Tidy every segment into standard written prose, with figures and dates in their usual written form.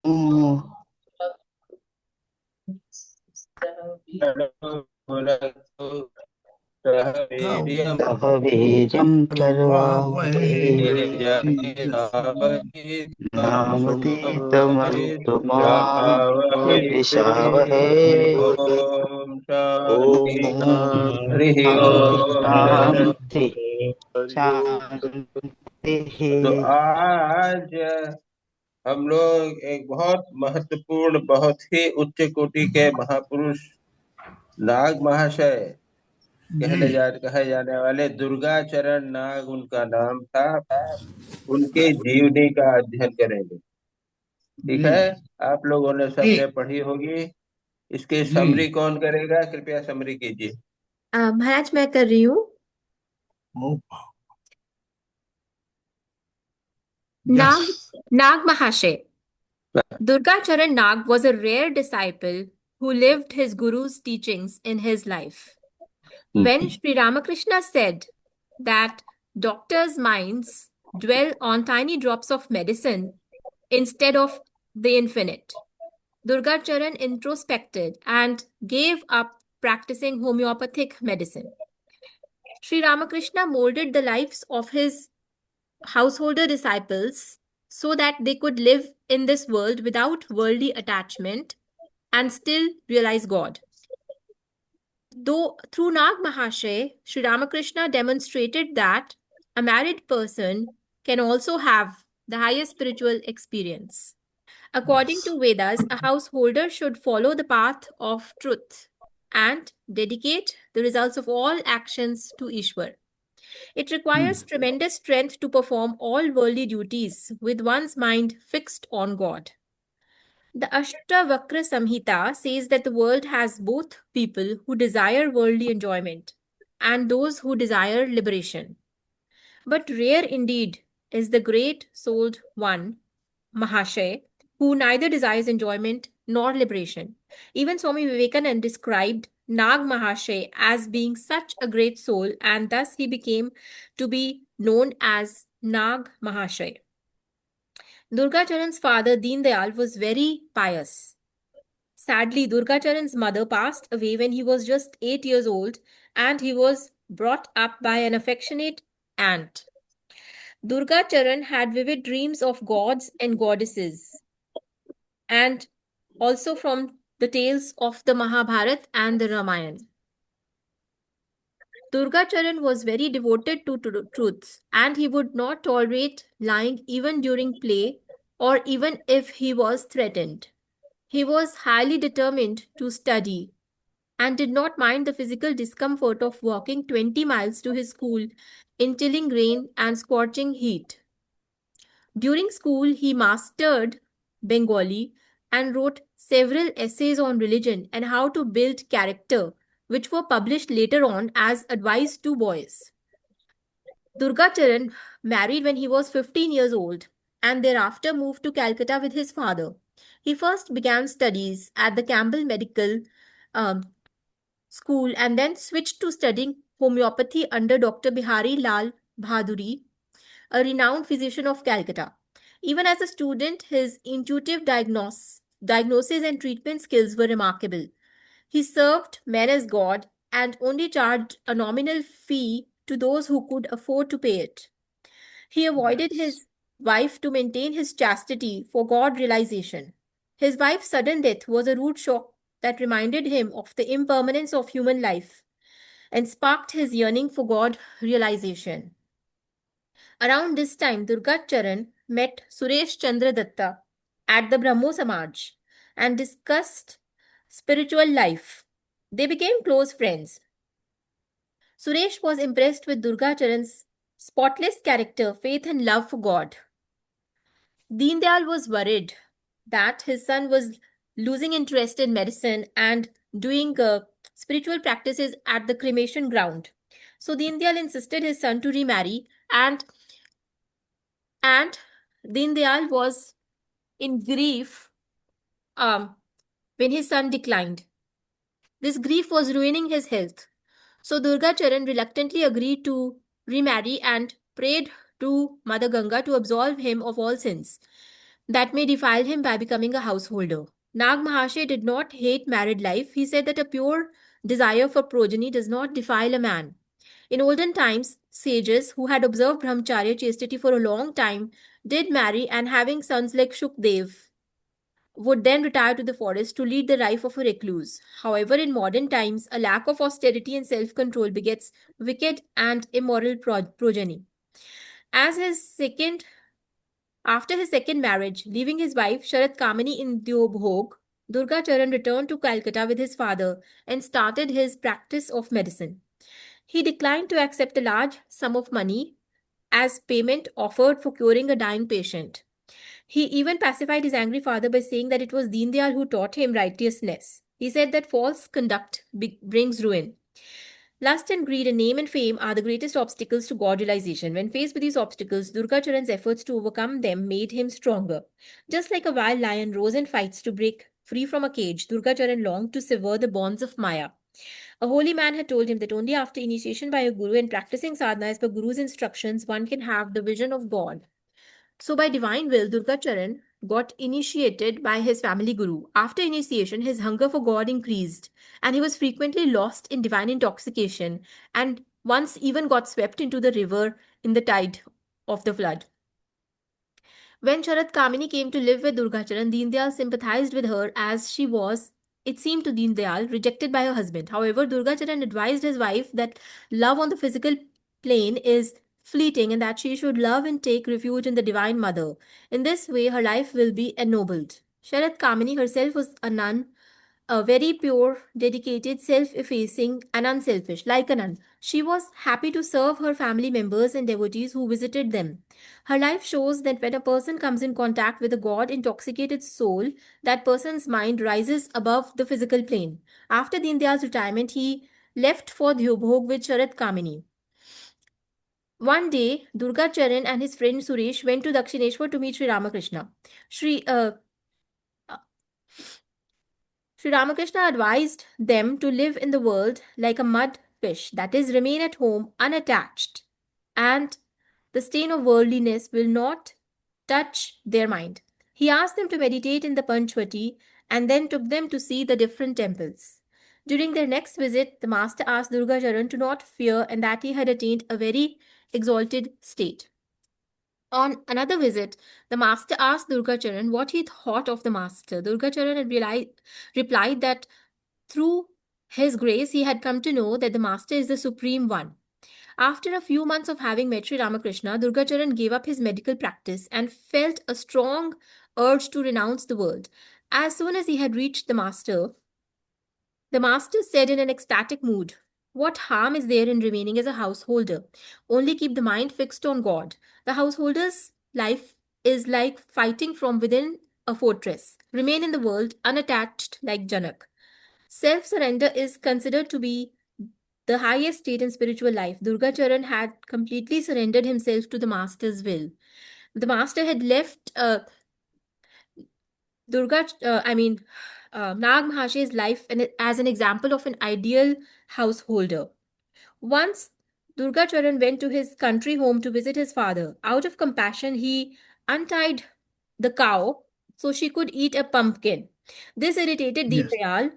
सह वीर्यं कर्वावहै नामतीतमस्तु मा विद्विषावहै। ओम ॐ शांति हरि शांति ओम। शांति शांति। तो आज हम लोग एक बहुत महत्वपूर्ण, बहुत ही उच्च कोटि के महापुरुष नाग महाशय कहे जाने वाले दुर्गाचरण नाग उनका नाम था, उनके जीवनी का अध्ययन करेंगे। ठीक है, आप लोगों ने सबने पढ़ी होगी। इसकी समरी कौन करेगा? कृपया समरी कीजिए। महाराज मैं कर रही हूँ। Nag, Nag Mahashay. Durgacharan Nag was a rare disciple who lived his guru's teachings in his life. When Sri Ramakrishna said that doctors' minds dwell on tiny drops of medicine instead of the infinite, Durgacharan introspected and gave up practicing homeopathic medicine. Sri Ramakrishna molded the lives of his householder disciples so that they could live in this world without worldly attachment and still realize God. Though through Nag Mahashay, Sri Ramakrishna demonstrated that a married person can also have the highest spiritual experience. According to Vedas, a householder should follow the path of truth and dedicate the results of all actions to Ishwar. It requires tremendous strength to perform all worldly duties with one's mind fixed on God. The Ashtavakra Samhita says that the world has both people who desire worldly enjoyment and those who desire liberation. But rare indeed is the great souled one, Mahashay, who neither desires enjoyment nor liberation. Even Swami Vivekananda described Nag Mahashay as being such a great soul, and thus he became to be known as Nag Mahashay. Durgacharan's father, Deen Dayal, was very pious. Sadly, Durgacharan's mother passed away when he was just 8 years old, and he was brought up by an affectionate aunt. Durgacharan had vivid dreams of gods and goddesses, and also from the tales of the Mahabharata and the Ramayana. Durgacharan was very devoted to truth, and he would not tolerate lying even during play or even if he was threatened. He was highly determined to study and did not mind the physical discomfort of walking 20 miles to his school in chilling rain and scorching heat. During school, he mastered Bengali and wrote several essays on religion and how to build character, which were published later on as advice to boys. Durgacharan married when he was 15 years old and thereafter moved to Calcutta with his father. He first began studies at the Campbell Medical School and then switched to studying homeopathy under Dr. Bihari Lal Bhaduri, a renowned physician of Calcutta. Even as a student, his intuitive diagnosis and treatment skills were remarkable. He served men as God and only charged a nominal fee to those who could afford to pay it. He avoided his wife to maintain his chastity for God realization. His wife's sudden death was a rude shock that reminded him of the impermanence of human life and sparked his yearning for God realization. Around this time, Durgacharan met Suresh Chandra Datta at the Brahmo Samaj and discussed spiritual life. They became close friends. Suresh was impressed with Durgacharan's spotless character, faith, and love for God. Deen Dayal was worried that his son was losing interest in medicine and doing spiritual practices at the cremation ground. So Deen Dayal insisted his son to remarry, and Deen Dayal was in grief when his son declined. This grief was ruining his health. So Durgacharan reluctantly agreed to remarry and prayed to Mother Ganga to absolve him of all sins. that may defile him by becoming a householder. Nag Mahasaya did not hate married life. He said that a pure desire for progeny does not defile a man. In olden times, sages who had observed brahmacharya chastity for a long time did marry, and having sons like Shukdev would then retire to the forest to lead the life of a recluse. However, in modern times, a lack of austerity and self control begets wicked and immoral progeny. As his second After his second marriage, leaving his wife Sharat Kamini in Dyobhog, Durga Charan returned to Calcutta with his father and started his practice of medicine. He declined to accept a large sum of money as payment offered for curing a dying patient. He even pacified his angry father by saying that it was Deen Dayal who taught him righteousness. He said that false conduct brings ruin. Lust and greed and name and fame are the greatest obstacles to God realization. When faced with these obstacles, Durga Charan's efforts to overcome them made him stronger. Just like a wild lion rose and fights to break free from a cage, Durga Charan longed to sever the bonds of Maya. A holy man had told him that only after initiation by a guru and practicing sadhana as per guru's instructions, one can have the vision of God. So, by divine will, Durga Charan got initiated by his family guru. After initiation, his hunger for God increased, and he was frequently lost in divine intoxication, and once even got swept into the river in the tide of the flood. When Sharat Kamini came to live with Durga Charan, Deen Dayal sympathized with her as she was, it seemed to Deen Dayal, rejected by her husband. However, Durga Charan advised his wife that love on the physical plane is fleeting and that she should love and take refuge in the Divine Mother. In this way, her life will be ennobled. Sharat Kamini herself was a nun, a very pure, dedicated, self effacing, and unselfish, like a nun. She was happy to serve her family members and devotees who visited them. Her life shows that when a person comes in contact with a God intoxicated soul, that person's mind rises above the physical plane. After Deen Dayal's retirement, he left for Dyobhog with Sharat Kamini. One day, Durga Charan and his friend Suresh went to Dakshineshwar to meet Sri Ramakrishna. Sri Ramakrishna advised them to live in the world like a mud fish, that is, remain at home unattached, and the stain of worldliness will not touch their mind. He asked them to meditate in the Panchvati and then took them to see the different temples. During their next visit, the master asked Durga Charan to not fear and that he had attained a very exalted state. On another visit, the master asked Durga Charan what he thought of the master. Durga Charan had replied that through his grace, he had come to know that the master is the supreme one. After a few months of having met Sri Ramakrishna, Durga Charan gave up his medical practice and felt a strong urge to renounce the world. As soon as he had reached the master said in an ecstatic mood, "What harm is there in remaining as a householder? Only keep the mind fixed on God. The householder's life is like fighting from within a fortress. Remain in the world unattached like Janak." Self surrender is considered to be the highest state in spiritual life. Durga Charan had completely surrendered himself to the master's will. The master had left Nag Mahashe's life as an example of an ideal householder. Once, Durga Charan went to his country home to visit his father. Out of compassion, he untied the cow so she could eat a pumpkin. This irritated Yes. Deepayal,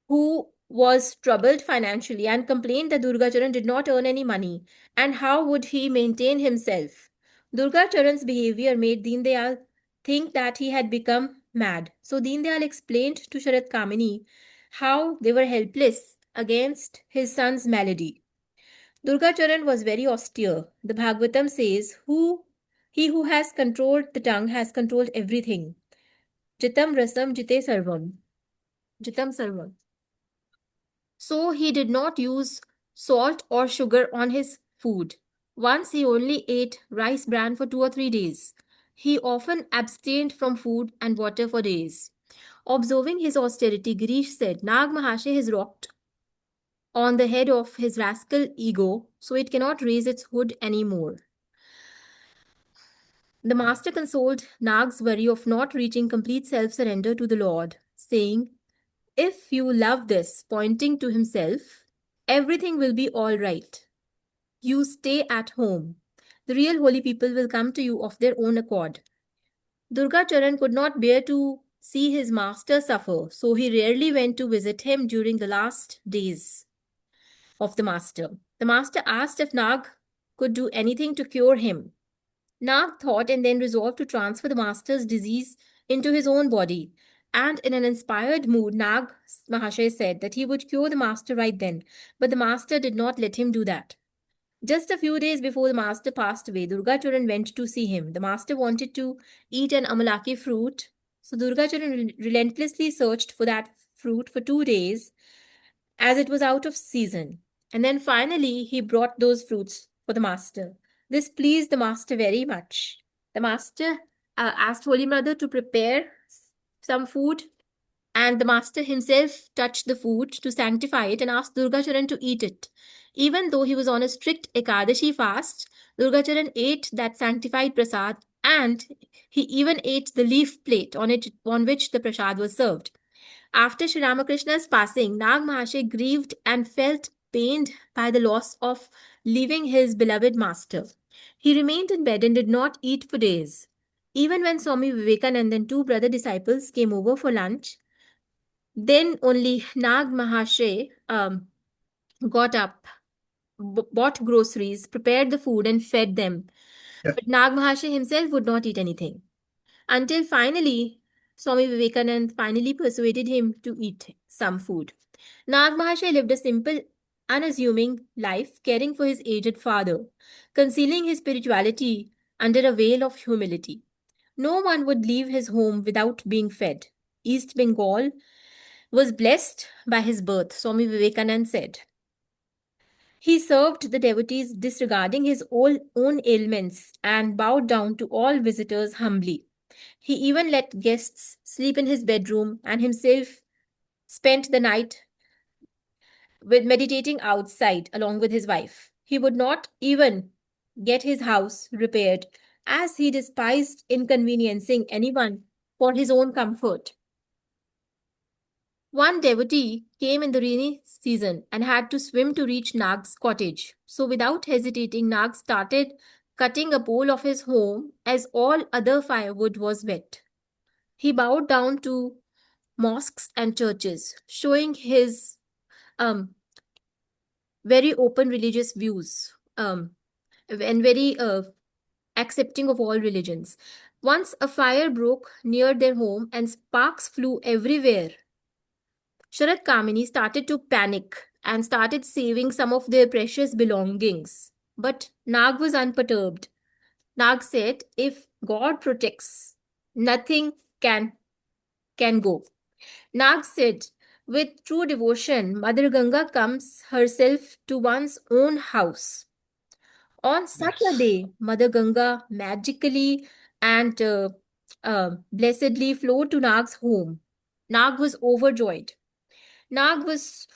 who was troubled financially and complained that Durga Charan did not earn any money and how would he maintain himself. Durga Charan's behavior made Deen Dayal think that he had become mad. So Deen Dayal explained to Sharat Kamini how they were helpless against his son's malady. Durga Charan was very austere. The Bhagavatam says, he who has controlled the tongue has controlled everything. Jitam rasam jite sarvam. Jitam sarvam. So he did not use salt or sugar on his food. Once he only ate rice bran for 2 or 3 days. He often abstained from food and water for days. Observing his austerity, Girish said, Nag Mahasaya has rocked on the head of his rascal ego, so it cannot raise its hood any more. The master consoled Nag's worry of not reaching complete self-surrender to the Lord, saying, "If you love this," pointing to himself, "everything will be all right. You stay at home. The real holy people will come to you of their own accord." Durga Charan could not bear to see his master suffer, so he rarely went to visit him during the last days of the master. The master asked if Nag could do anything to cure him. Nag thought and then resolved to transfer the master's disease into his own body. And in an inspired mood, Nag Mahashay said that he would cure the master right then, but the master did not let him do that. Just a few days before the master passed away, Durga Charan went to see him. The master wanted to eat an amalaki fruit, so Durga Charan relentlessly searched for that fruit for 2 days as it was out of season. And then finally, he brought those fruits for the master. This pleased the master very much. The master asked Holy Mother to prepare some food, and the master himself touched the food to sanctify it and asked Durga Charan to eat it. Even though he was on a strict Ekadashi fast, Durga Charan ate that sanctified prasad, and he even ate the leaf plate on which the prasad was served. After Sri Ramakrishna's passing, Nag Mahashay grieved and felt pained by the loss of leaving his beloved master. He remained in bed and did not eat for days. Even when Swami Vivekananda and two brother disciples came over for lunch, then only Nag Mahashay got up, bought groceries, prepared the food, and fed them. But Nag Mahashay himself would not eat anything. Until finally, Swami Vivekananda finally persuaded him to eat some food. Nag Mahashay lived a simple, unassuming life, caring for his aged father, concealing his spirituality under a veil of humility. No one would leave his home without being fed. East Bengal was blessed by his birth, Swami Vivekananda said. He served the devotees disregarding his own ailments and bowed down to all visitors humbly. He even let guests sleep in his bedroom and himself spent the night with meditating outside along with his wife. He would not even get his house repaired as he despised inconveniencing anyone for his own comfort. One devotee came in the rainy season and had to swim to reach Nag's cottage. So without hesitating, Nag started cutting a pole of his home as all other firewood was wet. He bowed down to mosques and churches, showing his very open religious views and very accepting of all religions. Once a fire broke near their home and sparks flew everywhere. Sharat Kamini started to panic and started saving some of their precious belongings. But Nag was unperturbed. Nag said, if God protects, nothing can go. Nag said, with true devotion, Mother Ganga comes herself to one's own house. On such a day, Mother Ganga magically and blessedly flowed to Nag's home. Nag was overjoyed. Nag was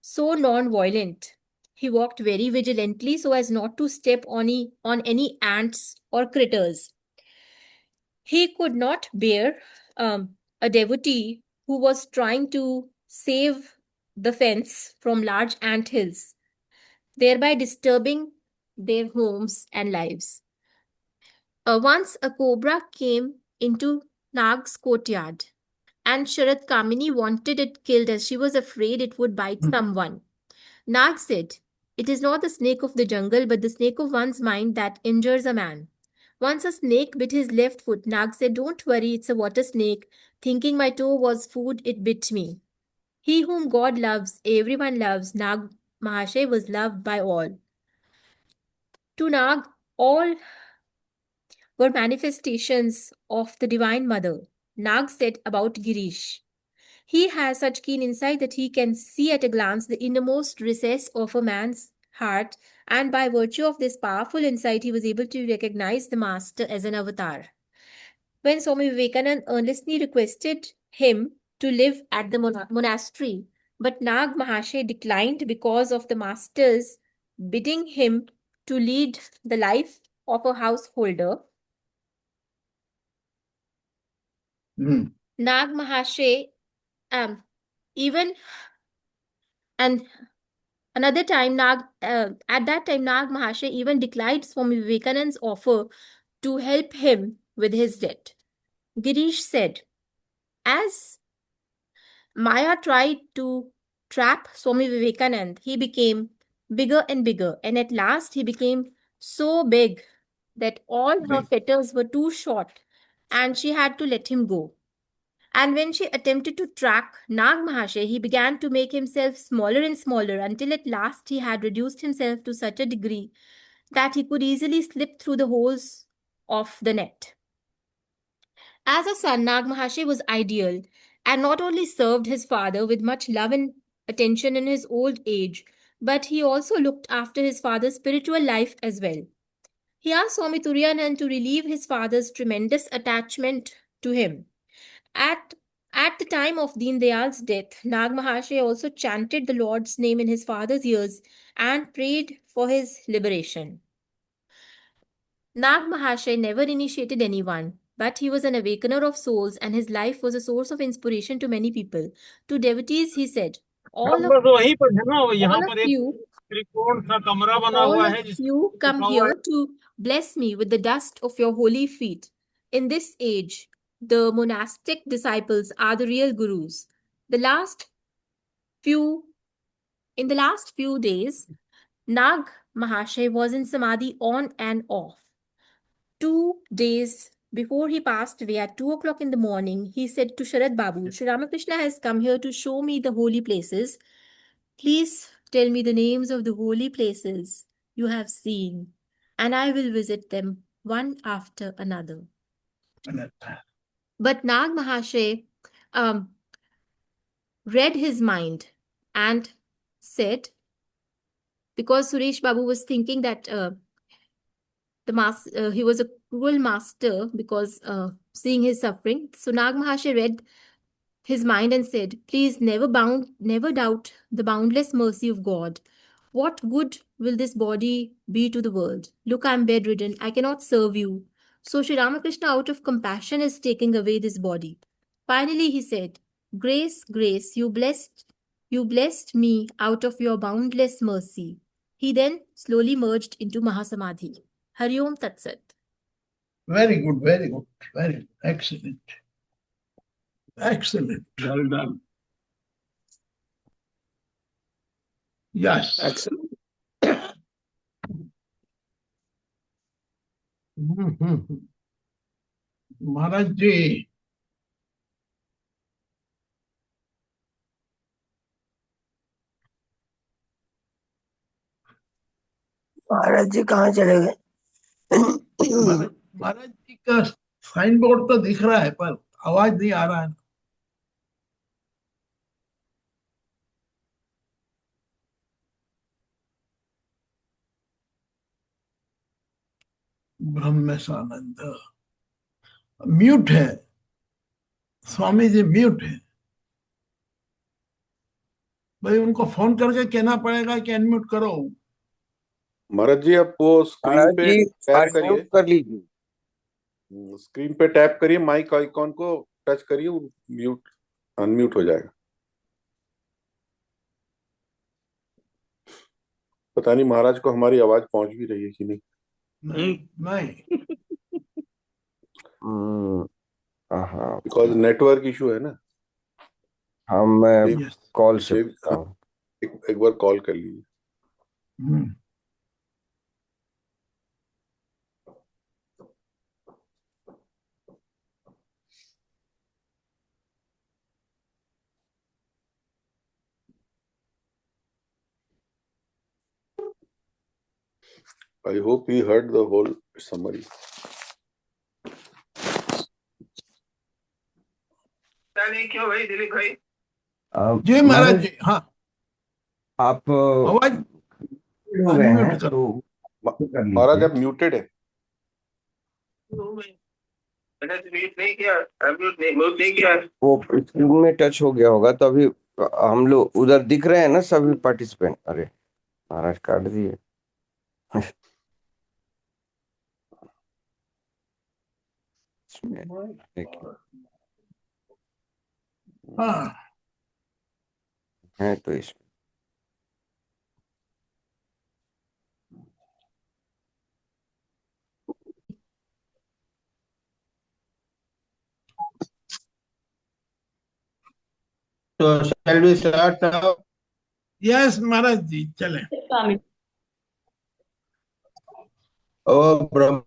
so non-violent. He walked very vigilantly so as not to step on any ants or critters. He could not bear a devotee who was trying to save the fence from large ant hills, thereby disturbing their homes and lives. Once a cobra came into Nag's courtyard, and Sharat Kamini wanted it killed as she was afraid it would bite someone. Nag said, it is not the snake of the jungle, but the snake of one's mind that injures a man. Once a snake bit his left foot. Nag said, don't worry, it's a water snake. Thinking my toe was food, it bit me. He whom God loves, everyone loves. Nag Mahashay was loved by all. To Nag, all were manifestations of the Divine Mother. Nag said about Girish, he has such keen insight that he can see at a glance the innermost recess of a man's heart, and by virtue of this powerful insight, he was able to recognize the Master as an avatar. When Swami Vivekananda earnestly requested him to live at the monastery, but Nag Mahashay declined because of the Master's bidding him to lead the life of a householder. Nag Mahashay even and another time at that time Nag Mahashay even declined Swami Vivekananda's offer to help him with his debt. Girish said, as Maya tried to trap Swami Vivekanand, he became bigger and bigger, and at last he became so big that all her fetters were too short and she had to let him go. And when she attempted to track Nag Mahashay, he began to make himself smaller and smaller until at last he had reduced himself to such a degree that he could easily slip through the holes of the net. As a son, Nag Mahashay was ideal and not only served his father with much love and attention in his old age, but he also looked after his father's spiritual life as well. He asked Swami Turiyanan to relieve his father's tremendous attachment to him. At at the time of Deen Dayal's death, Nag Mahashay also chanted the Lord's name in his father's ears and prayed for his liberation. Nag Mahashay never initiated anyone, but he was an awakener of souls and his life was a source of inspiration to many people. To devotees, he said, all of, बस वहीं पर है ना, यहाँ all of पर एक you त्रिकोण सा कमरा बना All हुआ of है जिसमें you come लिखा हुआ है here to bless me with the dust of your holy feet. In this age, the monastic disciples are the real gurus. The last few in the last few days, Nag Mahashay was in samadhi on and off. 2 days before he passed away at 2 o'clock in the morning, he said to Sharad Babu, Sri Ramakrishna has come here to show me the holy places. Please tell me the names of the holy places you have seen, and I will visit them one after another. But Nag Mahashay read his mind and said, because Suresh Babu was thinking that he was a cruel master because seeing his suffering. So Nag Mahashay read his mind and said, please never doubt the boundless mercy of God. What good will this body be to the world? Look, I'm bedridden. I cannot serve you. So Sri Ramakrishna, out of compassion, is taking away this body. Finally, he said, Grace, grace, you blessed me out of your boundless mercy. He then slowly merged into Mahasamadhi. Hari Om Tat Sat. Very good, very good, very good. Excellent. Excellent. Well done. Yes. Excellent. Maharaj ji. महाराज जी कहाँ चले गए? महाराज जी का sign board तो दिख रहा है पर आवाज नहीं आ रहा है. ब्रह्मेशानंद म्यूट है. स्वामी जी म्यूट है. भाई उनको फोन करके कहना पड़ेगा कि अनम्यूट करो. महाराज जी आप वो स्क्रीन पे टैप करिए, कर लीजिए. स्क्रीन पे टैप करिए, माइक आइकॉन को टच करिए, म्यूट अनम्यूट हो जाएगा. पता नहीं महाराज को हमारी आवाज पहुंच भी रही है कि नहीं. नहीं. बिकॉज नेटवर्क इशू है ना. हाँ मैं Yes. कॉल से एक बार कॉल कर लीजिए. I hope he heard the whole summary. क्यों भाई दिलीप भाई? जी महाराज जी. हाँ आप आवाज हो गए हैं तो कर महाराज लीजिए. आप म्यूटेड है. म्यूट नहीं किया, म्यूट नहीं किया. वो स्क्रीन में टच हो गया होगा तो अभी हम लोग उधर दिख रहे हैं ना सभी पार्टिसिपेंट. अरे महाराज काट दिए. हाँ है तो इसमें तो shall we start now? Yes Maharaj ji चले। ओ ब्रह्म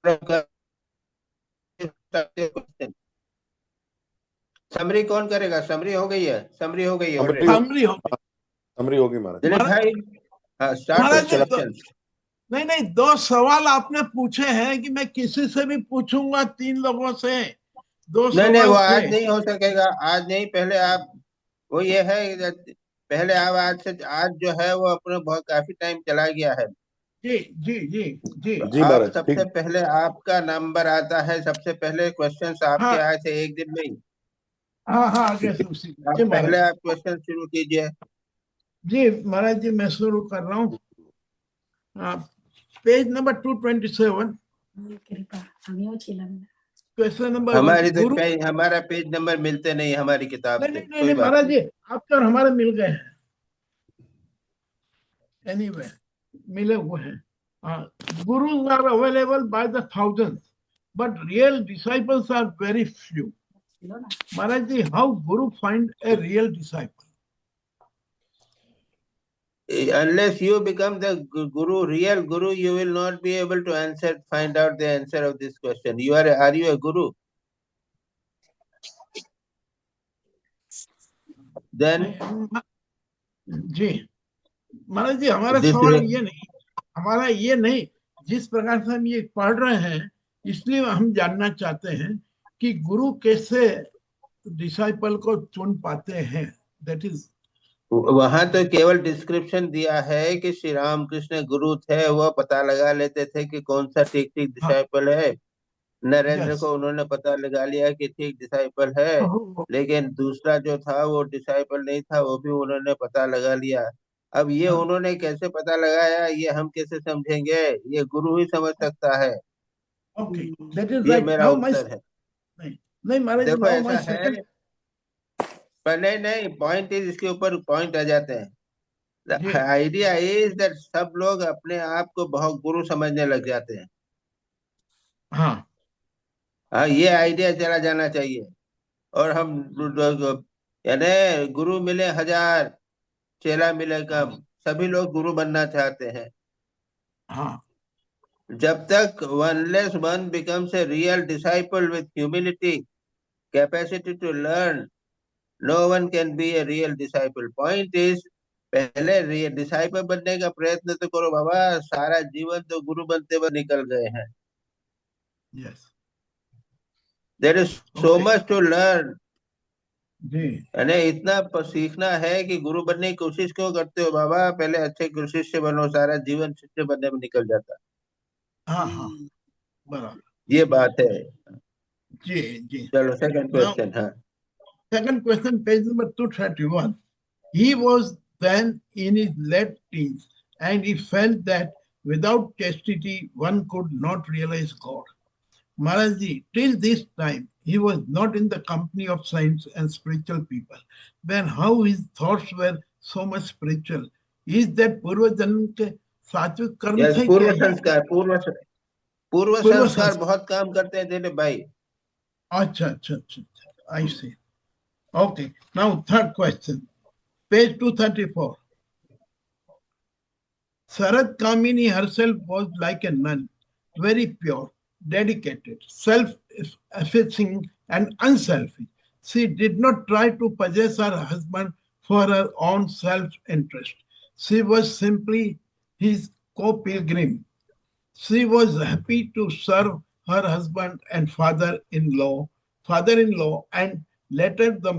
का क्वेश्चन समरी कौन करेगा? समरी हो गई है, समरी हो गई है समरी ऑलरेडी। समरी हो गई। समरी होगी महाराज। दिलीप महाराज भाई, हाँ स्टार्ट महाराज जी क्वेश्चन। नहीं नहीं, 2 सवाल आपने पूछे हैं कि मैं किसी से भी पूछूंगा, 3 लोगों से 2 नहीं नहीं, सवाल वो थे। आज नहीं हो सकेगा, आज नहीं। पहले आप, वो ये है पहले आप आज जो है वो अपने बहुत काफी टाइम चला गया है। जी जी जी जी जी आप महाराज सबसे ठीक। पहले आपका नंबर आता है, सबसे पहले क्वेश्चंस आपके हाँ आए थे एक दिन में ही। हाँ हाँ, आगे से उसी आप जी पहले महाराज आप क्वेश्चन शुरू कीजिए। जी। महाराज जी मैं शुरू कर रहा हूँ। Page number 227, question number 1। हमारी तो गुरु हमारा पेज नंबर मिलते नहीं हमारी किताब नहीं से, नहीं नहीं कोई नहीं बात महाराज नहीं। जी, आपके और हमारे मिल गए हैं। एनीवे मिले हुए हैं। Gurus are available by the thousands, but real disciples are very few. Maharaj ji, how Guru find a real disciple? Unless you become the guru, real guru, you will not be able to find out the answer of this question. Are you a guru? Then जी महाराज जी, हमारा this सवाल ये नहीं, हमारा ये नहीं, जिस प्रकार से हम ये पढ़ रहे हैं इसलिए हम जानना चाहते हैं कि गुरु कैसे डिसाइपल को चुन पाते हैं। दैट इज वहां तो केवल डिस्क्रिप्शन दिया है कि श्री राम कृष्ण गुरु थे, वो पता लगा लेते थे कि कौन सा ठीक ठीक हाँ डिसाइपल है। नरेंद्र यस को उन्होंने पता लगा लिया कि ठीक डिसाइपल है, लेकिन दूसरा जो था वो डिसाइपल नहीं था, वो भी उन्होंने पता लगा लिया। अब ये उन्होंने कैसे पता लगाया, ये हम कैसे समझेंगे? ये गुरु ही समझ सकता है। ओके, दैट इज ये राइट। मेरा नाउ माय उत्तर है। नहीं नहीं महाराज जी, देखो नाउ ऐसा माय है, सेकंड पर नहीं नहीं, पॉइंट इज, इसके ऊपर पॉइंट आ जाते हैं। जी आइडिया इज दैट सब लोग अपने आप को बहुत गुरु समझने लग जाते हैं। हाँ हाँ, ये आइडिया चला जाना चाहिए। और हम यानी गुरु मिले 1000, चेला मिले हाँ कम, सभी लोग गुरु बनना चाहते हैं। हाँ जब तक unless one becomes a real disciple with humility, capacity to learn, no one can be a real disciple. Point is, पहले डिसाइपल बनने का प्रयत्न तो करो बाबा, सारा जीवन तो गुरु बनते हुए निकल गए हैं। Yes there is so okay much to learn. जी यानी इतना सीखना है कि गुरु बनने की कोशिश क्यों करते हो बाबा? पहले अच्छे शिष्य बनो, सारा जीवन शिष्य बनने में निकल जाता है। हाँ हाँ बराबर ये बात है। जी जी। चलो सेकंड नाउ क्वेश्चन। हाँ, second question, page number 231. He was then in his late teens and he felt that without chastity one could not realize God. Maharaj ji, till this time he was not in the company of saints and spiritual people. Then how his thoughts were so much spiritual? Is that पूर्व जन्म के सात्विक कर्म yes, थे क्या पूर्व ये? संस्कार, पूर्व पूर्व संस्कार संस्कार। बहुत काम करते हैं दिलीप भाई। अच्छा अच्छा अच्छा अच्छा, I see. Okay, now third question, page 234. Sarat Kamini herself was like a nun, very pure, dedicated, self-effacing, and unselfish. She did not try to possess her husband for her own self-interest. She was simply his co-pilgrim. She was happy to serve her husband and father-in-law, and later the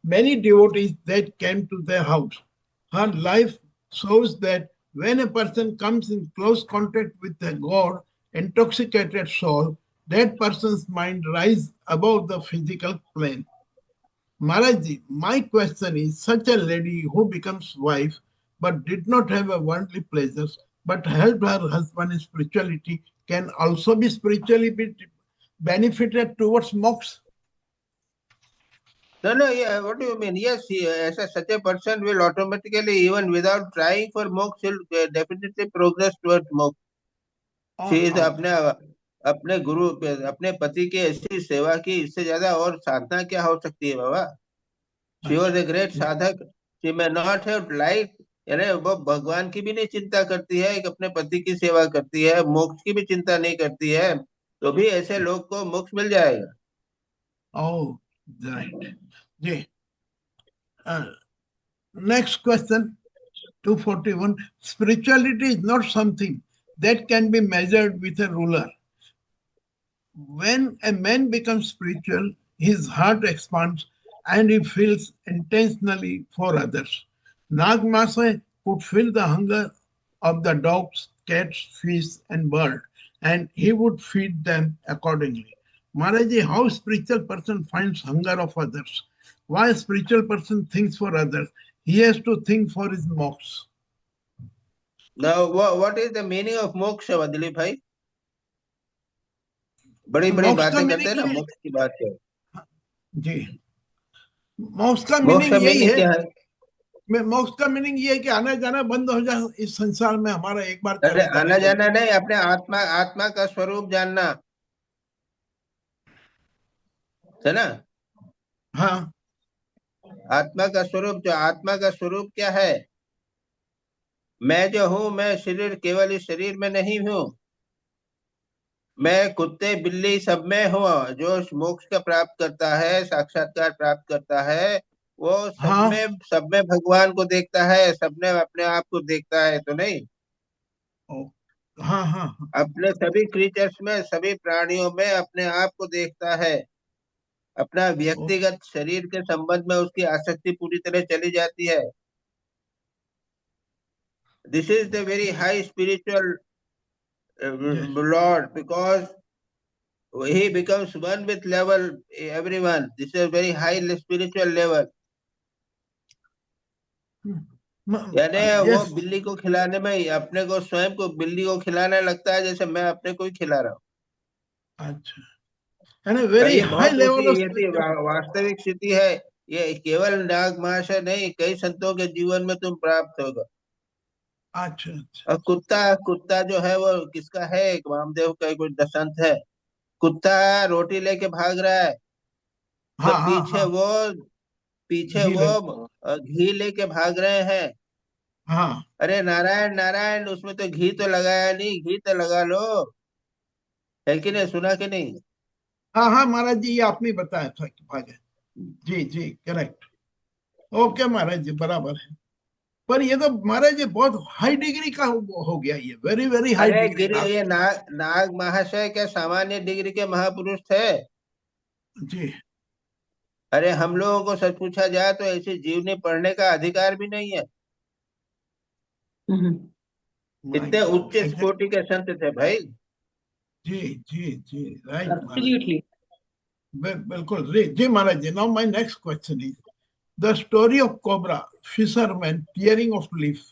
many devotees that came to their house. Her life shows that when a person comes in close contact with a God intoxicated soul, that person's mind rises above the physical plane. Maharaj ji, my question is, such a lady who becomes wife but did not have a worldly pleasures but helped her husband in spirituality can also be spiritually benefited towards moksha? No, no, yeah, what do you mean? Yes, such a person will automatically, even without trying for moksha, will definitely progress towards moksha. She is अपने गुरु, अपने पति की ऐसी सेवा की, इससे ज्यादा और साधना क्या हो सकती है बाबा? शी वॉज ए ग्रेट साधक, she may not have like, यानी वो भगवान की भी नहीं चिंता करती है, एक अपने पति की सेवा करती है, मोक्ष की भी चिंता नहीं करती है, तो भी ऐसे लोग को मोक्ष मिल जाएगा। Oh, right. Yeah. Next question, 241. Spirituality is not something that can be measured with a ruler. When a man becomes spiritual, his heart expands and he feels intentionally for others. Nag Masa could feel the hunger of the dogs, cats, fish, and birds, and he would feed them accordingly. Maharaji, how spiritual person finds hunger of others? Why a spiritual person thinks for others? He has to think for his moksha. Now, what is the meaning of moksha, Dilip भाई? बड़ी बड़ी मोक्ष का बातें करते meaning हैं ना, ये, मोक्ष की बात है। जी, मोक्ष का मोक्ष मीनिंग का यही मीनिंग है। क्या है? मोक्ष का मीनिंग ये है कि आना जाना बंद हो जाए इस संसार में, हमारा एक बार अरे चले आना जाने जाना नहीं, अपने आत्मा आत्मा का स्वरूप जानना है ना। हाँ, आत्मा का स्वरूप, जो आत्मा का स्वरूप क्या है? मैं जो हूँ, मैं शरीर, केवल इस शरीर में नहीं हूँ, मैं कुत्ते बिल्ली सब में हूँ। जो मोक्ष का प्राप्त करता है, साक्षात्कार प्राप्त करता है, वो हाँ, सब में भगवान को देखता है, सब में अपने आप को देखता है, तो नहीं, ओ, हाँ, हाँ, हाँ, अपने सभी क्रीचर्स में, सभी प्राणियों में अपने आप को देखता है। अपना ओ, व्यक्तिगत शरीर के संबंध में उसकी आसक्ति पूरी तरह चली जाती है। This is the very high spiritual yes. Lord, because he becomes one with level everyone. This is a very high spiritual level. यानी वो Yes, बिल्ली को खिलाने में अपने को, स्वयं को बिल्ली को खिलाने लगता है जैसे मैं अपने को ही खिला रहा हूँ। अच्छा, and a very ये high बहुत ऊंची, level of ये थी spirituality. वास्तविक स्थिति है। ये केवल नाग महाशय नहीं, कई संतों के जीवन में तुम प्राप्त होगा। अच्छा, अच्छा, और कुत्ता, कुत्ता जो है वो किसका है? एक वामदेव का कोई दशंत है, कुत्ता रोटी लेके भाग रहा है, तो हाँ, हाँ, हाँ, पीछे घी वो ले, घी लेके भाग रहे हैं। हाँ, अरे नारायण नारायण, उसमें तो घी तो लगाया नहीं, घी तो लगा लो, है कि नहीं? सुना कि नहीं? हाँ, हाँ, महाराज जी, ये आपने बताया था कि भागे। जी, जी, करेक्ट। ओके महाराज जी, बराबर है। पर ये तो महाराज जी बहुत हाई डिग्री का हो गया, ये वेरी वेरी हाई अरे डिग्री गिरी, का। ये नाग महाशय क्या सामान्य डिग्री के महापुरुष थे? जी, अरे हम लोगों को सच पूछा जाए तो ऐसी जीवनी पढ़ने का अधिकार भी नहीं है। माय इतने गॉड, उच्च कोटि के संत थे भाई। जी, जी, जी, राइट महाराज, बिल्कुल जी, जी Maharaj ji. Now my next question is the story of cobra, fisherman, tearing of leaf,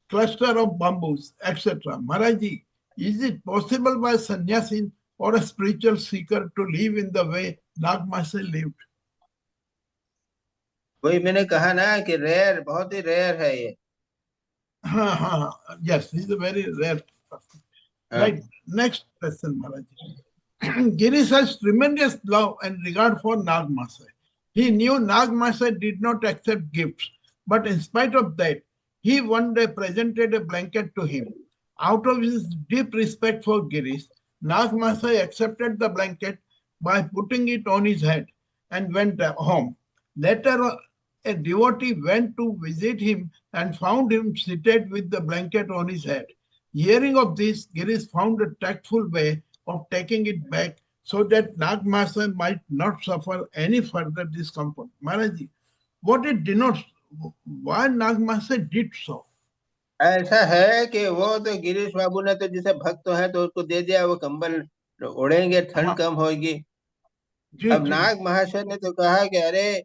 cluster of bamboos, etc. Maharaji, is it possible by a sannyasin or a spiritual seeker to live in the way Nagmasa lived? वही मैंने कहा ना कि rare, बहुत ही rare है ये। हाँ, हाँ, yes, this is a very rare. हाँ। Right. Next question, Maharaji. Girish has tremendous love and regard for Nagmasa. He knew Nagmasa did not accept gifts, but in spite of that, he one day presented a blanket to him. Out of his deep respect for Girish, Nagmasa accepted the blanket by putting it on his head and went home. Later, a devotee went to visit him and found him seated with the blanket on his head. Hearing of this, Girish found a tactful way of taking it back so that Nagmasa might not suffer any further discomfort. Maharaji, what it denotes, why Nagmasa did so? ऐसा है कि वो तो गिरीश बाबू ने तो जिसे भक्त है तो उसको दे दिया, वो कंबल ओढ़ेंगे, ठंड हाँ, कम होगी। जी, अब जी, नाग महाशय ने तो कहा कि अरे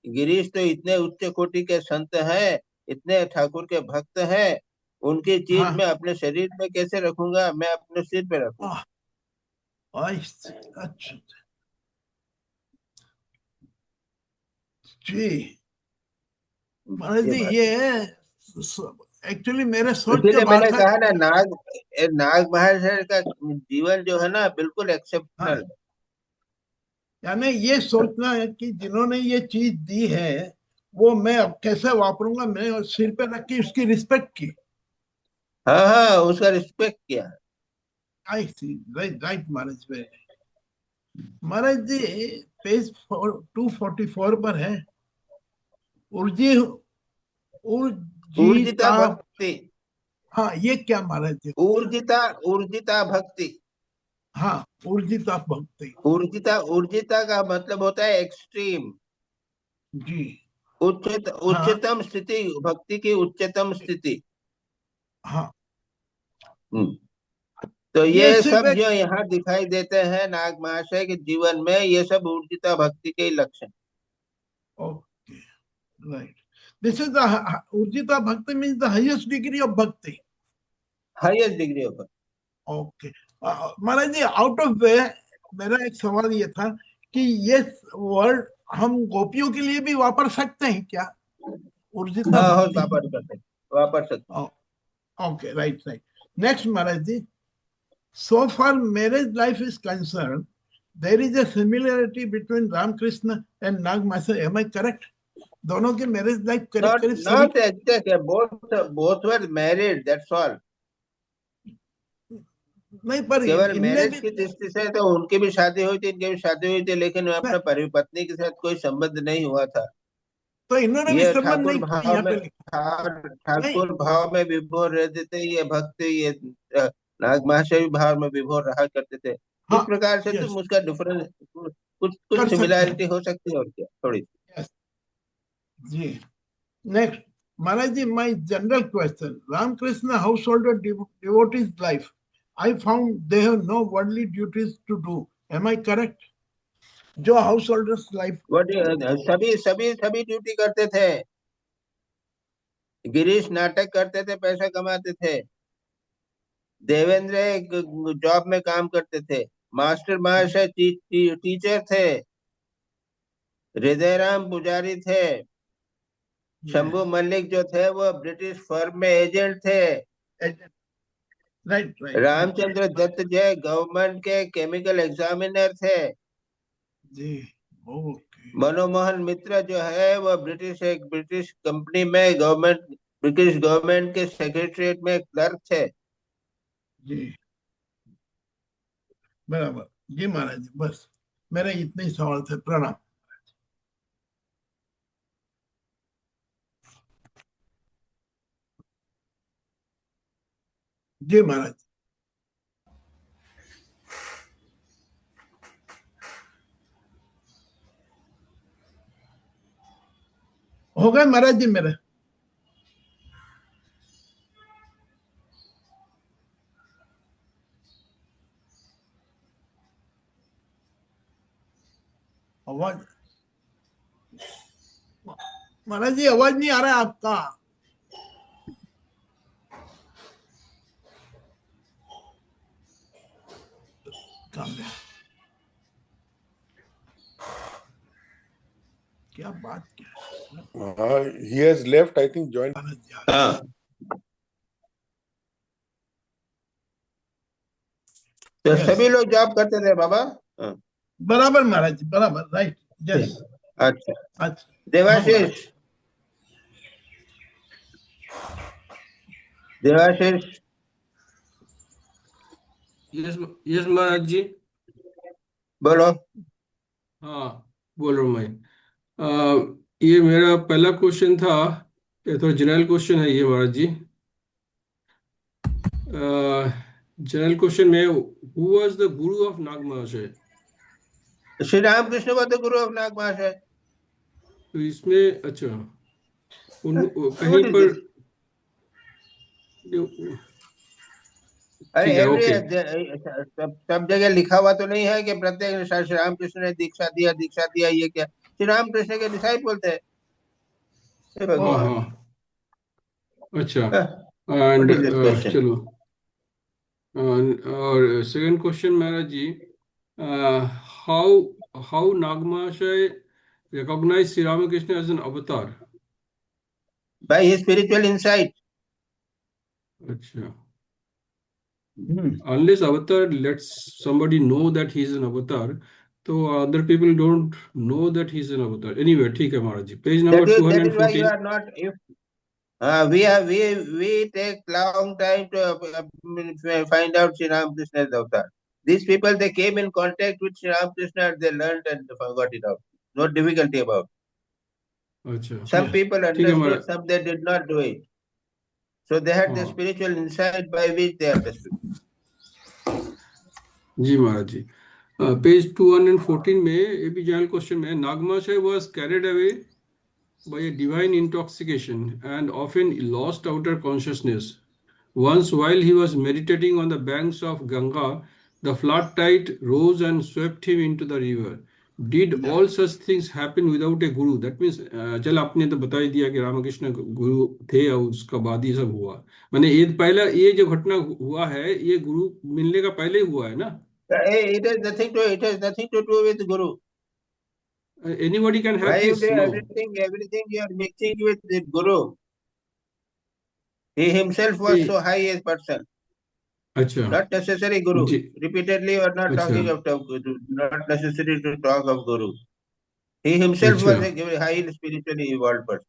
गिरीश तो इतने उच्च कोटि के संत हैं, इतने ठाकुर के भक्त हैं, उनकी चीज हाँ, मैं अपने शरीर में कैसे रखूंगा? मैं अपने सिर पे रखूंगा। ah, I see. अच्छा, जी महाराज ये जी, बात है। ये एक्चुअली मेरे सोच का इसीलिए बात मैंने था। कहा ना, नाग महाशय का जीवन जो है ना, बिल्कुल हाँ, एक्सेप्शनल है। यानी ये सोचना है कि जिन्होंने ये चीज दी है वो मैं अब कैसे वापरूंगा, मैं सिर पे रख के उसकी रिस्पेक्ट की। हाँ हाँ, उसका रिस्पेक्ट किया। आई सी, राइट राइट महाराज। महाराज जी पेज 244 पर है, उर्जी ऊर्जिता ऊर्जिता। भक्ति। हाँ ये क्या महाराज जी? ऊर्जिता, ऊर्जिता भक्ति। हाँ ऊर्जिता भक्ति। ऊर्जिता का मतलब होता है एक्सट्रीम, जी हाँ उच्चतम स्थिति, भक्ति की उच्चतम स्थिति। हाँ। हम्म। तो ये ये सिर्फ सब एक, जो यहाँ दिखाई देते हैं नाग महाशय के जीवन में, ये सब ऊर्जिता भक्ति के ही लक्षण। Okay right, this is the urjita bhakti means the highest degree of bhakti. Highest degree of. Okay Maharaj ji, out of way मेरा एक सवाल ये था कि ये वर्ड हम गोपियों के लिए भी वापर सकते हैं क्या, ऊर्जिता हाँ हाँ, भक्ति? वापर सकते, वापर सकते। Okay right right. Next Maharaj ji, so far marriage life is concerned, there is a similarity between Ramakrishna and Nag Mahasaya. Am I correct? दोनों के मैरिज लाइफ करीब Not करीब same. not exact. Both were married. That's all. नहीं पर केवल इनमें marriage भी की दृष्टि से तो उनकी भी शादी हुई थी, इनकी भी शादी हुई थी, लेकिन अपने पत्नी के साथ कोई संबंध नहीं हुआ था। तो इन्होंने भी ये संबंध ठाकुर नहीं किया भाव यहाँ में पे लिखा। नहीं ठाकुर भाव में विभोर रहते थे, ये भक्त, ये नाग महाशय भी भाव में विभोर रहा करते थे। इस हाँ प्रकार से यस तुम उसका डिफरेंस, कुछ कुछ कर सकते हैं। सिमिलैरिटी हो सकती है, और क्या थोड़ी। यस जी। Next Maharaj ji, my general question, Ramakrishna house holder devotees life, I found they have no worldly duties to do. Am I correct? जो हाउस होल्डर्स लाइफ, सभी सभी सभी ड्यूटी करते थे। गिरीश नाटक करते थे, पैसा कमाते थे। देवेंद्र एक जॉब में काम करते थे। मास्टर महाशय टीचर थे। हृदयराम पुजारी थे। शंभू मल्लिक जो थे वो ब्रिटिश फर्म में एजेंट थे। राइट राइट रामचंद्र दत्त जय गवर्नमेंट के केमिकल एग्जामिनर थे। जी। ओके मनमोहन मित्र जो है वो एक ब्रिटिश कंपनी में ब्रिटिश गवर्नमेंट के सेक्रेटरीट में क्लर्क थे। जी बराबर। जी महाराज जी, बस मेरे इतने ही सवाल थे। प्रणाम। जी महाराज। हो गए महाराज जी मेरे? आवाज महाराज जी, आवाज नहीं आ रहा है आपका। क्या बात क्या है? he has left, I think, joined. महाराज जी हाँ, तो Yes. सभी लोग जॉब करते थे बाबा। हाँ, बराबर महाराज जी, बराबर राइट। यस अच्छा। अच्छा। देवाशीष, देवाशीष, यस यस महाराज जी। बोलो। हाँ, बोल रहा हूँ मैं। ये मेरा पहला क्वेश्चन था, ये थोड़ा जनरल क्वेश्चन है ये महाराज जी। जनरल क्वेश्चन में, who was the Guru of Nag Mahashay? Shri Ramakrishna वो तो गुरु ऑफ नाग महाशय। तो इसमें अच्छा कहीं पर अरे ठीक है, एवरी ओके। सब जगह लिखा हुआ तो नहीं है कि प्रत्येक श्री रामकृष्ण ने दीक्षा दिया, ये क्या? श्री रामकृष्ण के डिसाइपल थे। हे हाँ भगवान। हाँ, अच्छा। What and is this question? चलो, और second question Maharaj ji, how Nag Mahashay recognize Sri Ramakrishna as an avatar? By his spiritual insight. अच्छा, unless avatar lets somebody know that he is an avatar, तो other people don't know that he's an avatar. Anyway, ठीक है महाराज जी. Page That number is why you 214. are not. If we take long time to find out Sri Ramakrishna's avatar. These people, they came in contact with Sri Ramakrishna, they learned and forgot it out. No difficulty about it. अच्छा Some Yeah. people ठीक है understood, Maharaj. some they did not do it. So they had the हाँ spiritual insight by which they understood. Ji Maharaj ji. Page 214 में ये भी general question में नागमाशय was carried away by a divine intoxication and often lost outer consciousness. Once, while he was meditating on the banks of Ganga, the flood tide rose and swept him into the river. Did Yeah. all such things happen without a guru? That means, चल आपने तो बता ही दिया कि रामकृष्ण गुरु थे और उसका बाद ही सब हुआ. मैंने ये पहला ये जो घटना हुआ है ये गुरु मिलने का पहले ही हुआ है ना? It has nothing to do with Guru. Anybody can Why have you this? do No. everything you are mixing with the Guru? He himself was नहीं, so high a person. अच्छा Not necessary Guru. Ji Repeatedly we are not अच्छा talking of Guru. Not necessary to talk of Guru. He himself अच्छा was a very highly spiritually evolved person.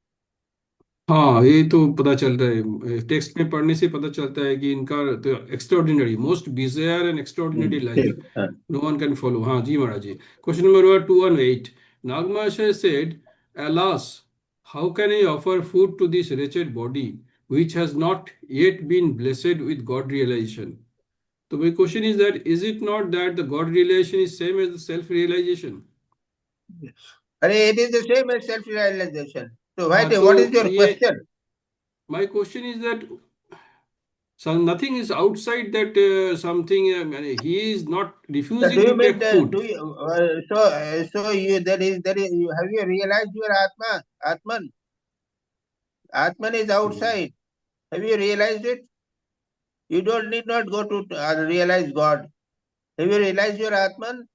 हाँ ये तो पता चल रहा है टेक्स्ट में पढ़ने से पता चलता है कि इनका तो extraordinary most bizarre and extraordinary life no one can follow. हाँ जी Maharaj ji. Question number 218. Nagmasha said, alas, how can I offer food to this wretched body which has not yet been blessed with God realization? So my question is that is it not that the God realization is same as the self realization? Yes. It is the same as self-realization. So हाँ what is तो your ये question? my question is that so nothing is outside that something. He is not So refusing do you to mean take food. do you so you that is have you realized your Atman? Atman is outside. Have you realized it? You don't need not go to realize God. Have you realized your Atman?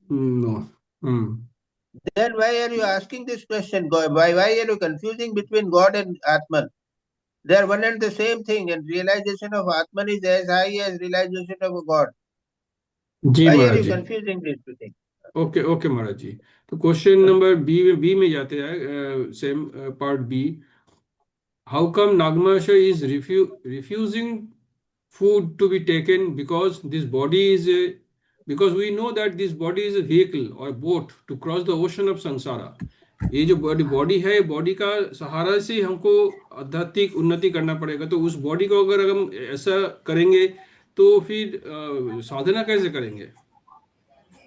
No. Then why are you asking this question? Why are you confusing between God and Atman? They are one and the same thing, and realization of Atman is as high as realization of God. जी Why are Maharaj you ji. confusing these two things? Okay Maharaj ji. तो question number B में जाते हैं same part B. How come Nagmasha is refusing food to be taken because this body is a because we know that this body is a vehicle or boat to cross the ocean of samsara. ये जो body है body का सहारा से हमको आध्यात्मिक उन्नति करना पड़ेगा. तो उस बॉडी को अगर हम ऐसा करेंगे तो फिर साधना कैसे करेंगे?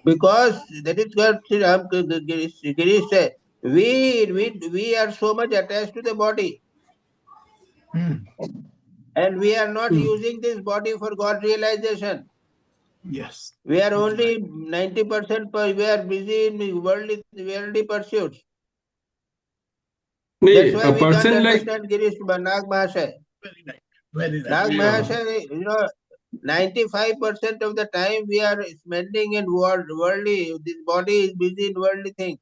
Because that is what Girish said. We are so much attached to the body, and we are not using this body for God realization. Yes. We are only 90%. We are busy in worldly pursuits. नहीं That's why a we can't person like understand Girish Nag Mahasaya. Very right. Very right. Nag Very Yeah. Mahasaya, 95% of the time we are spending in worldly. This body is busy in worldly things.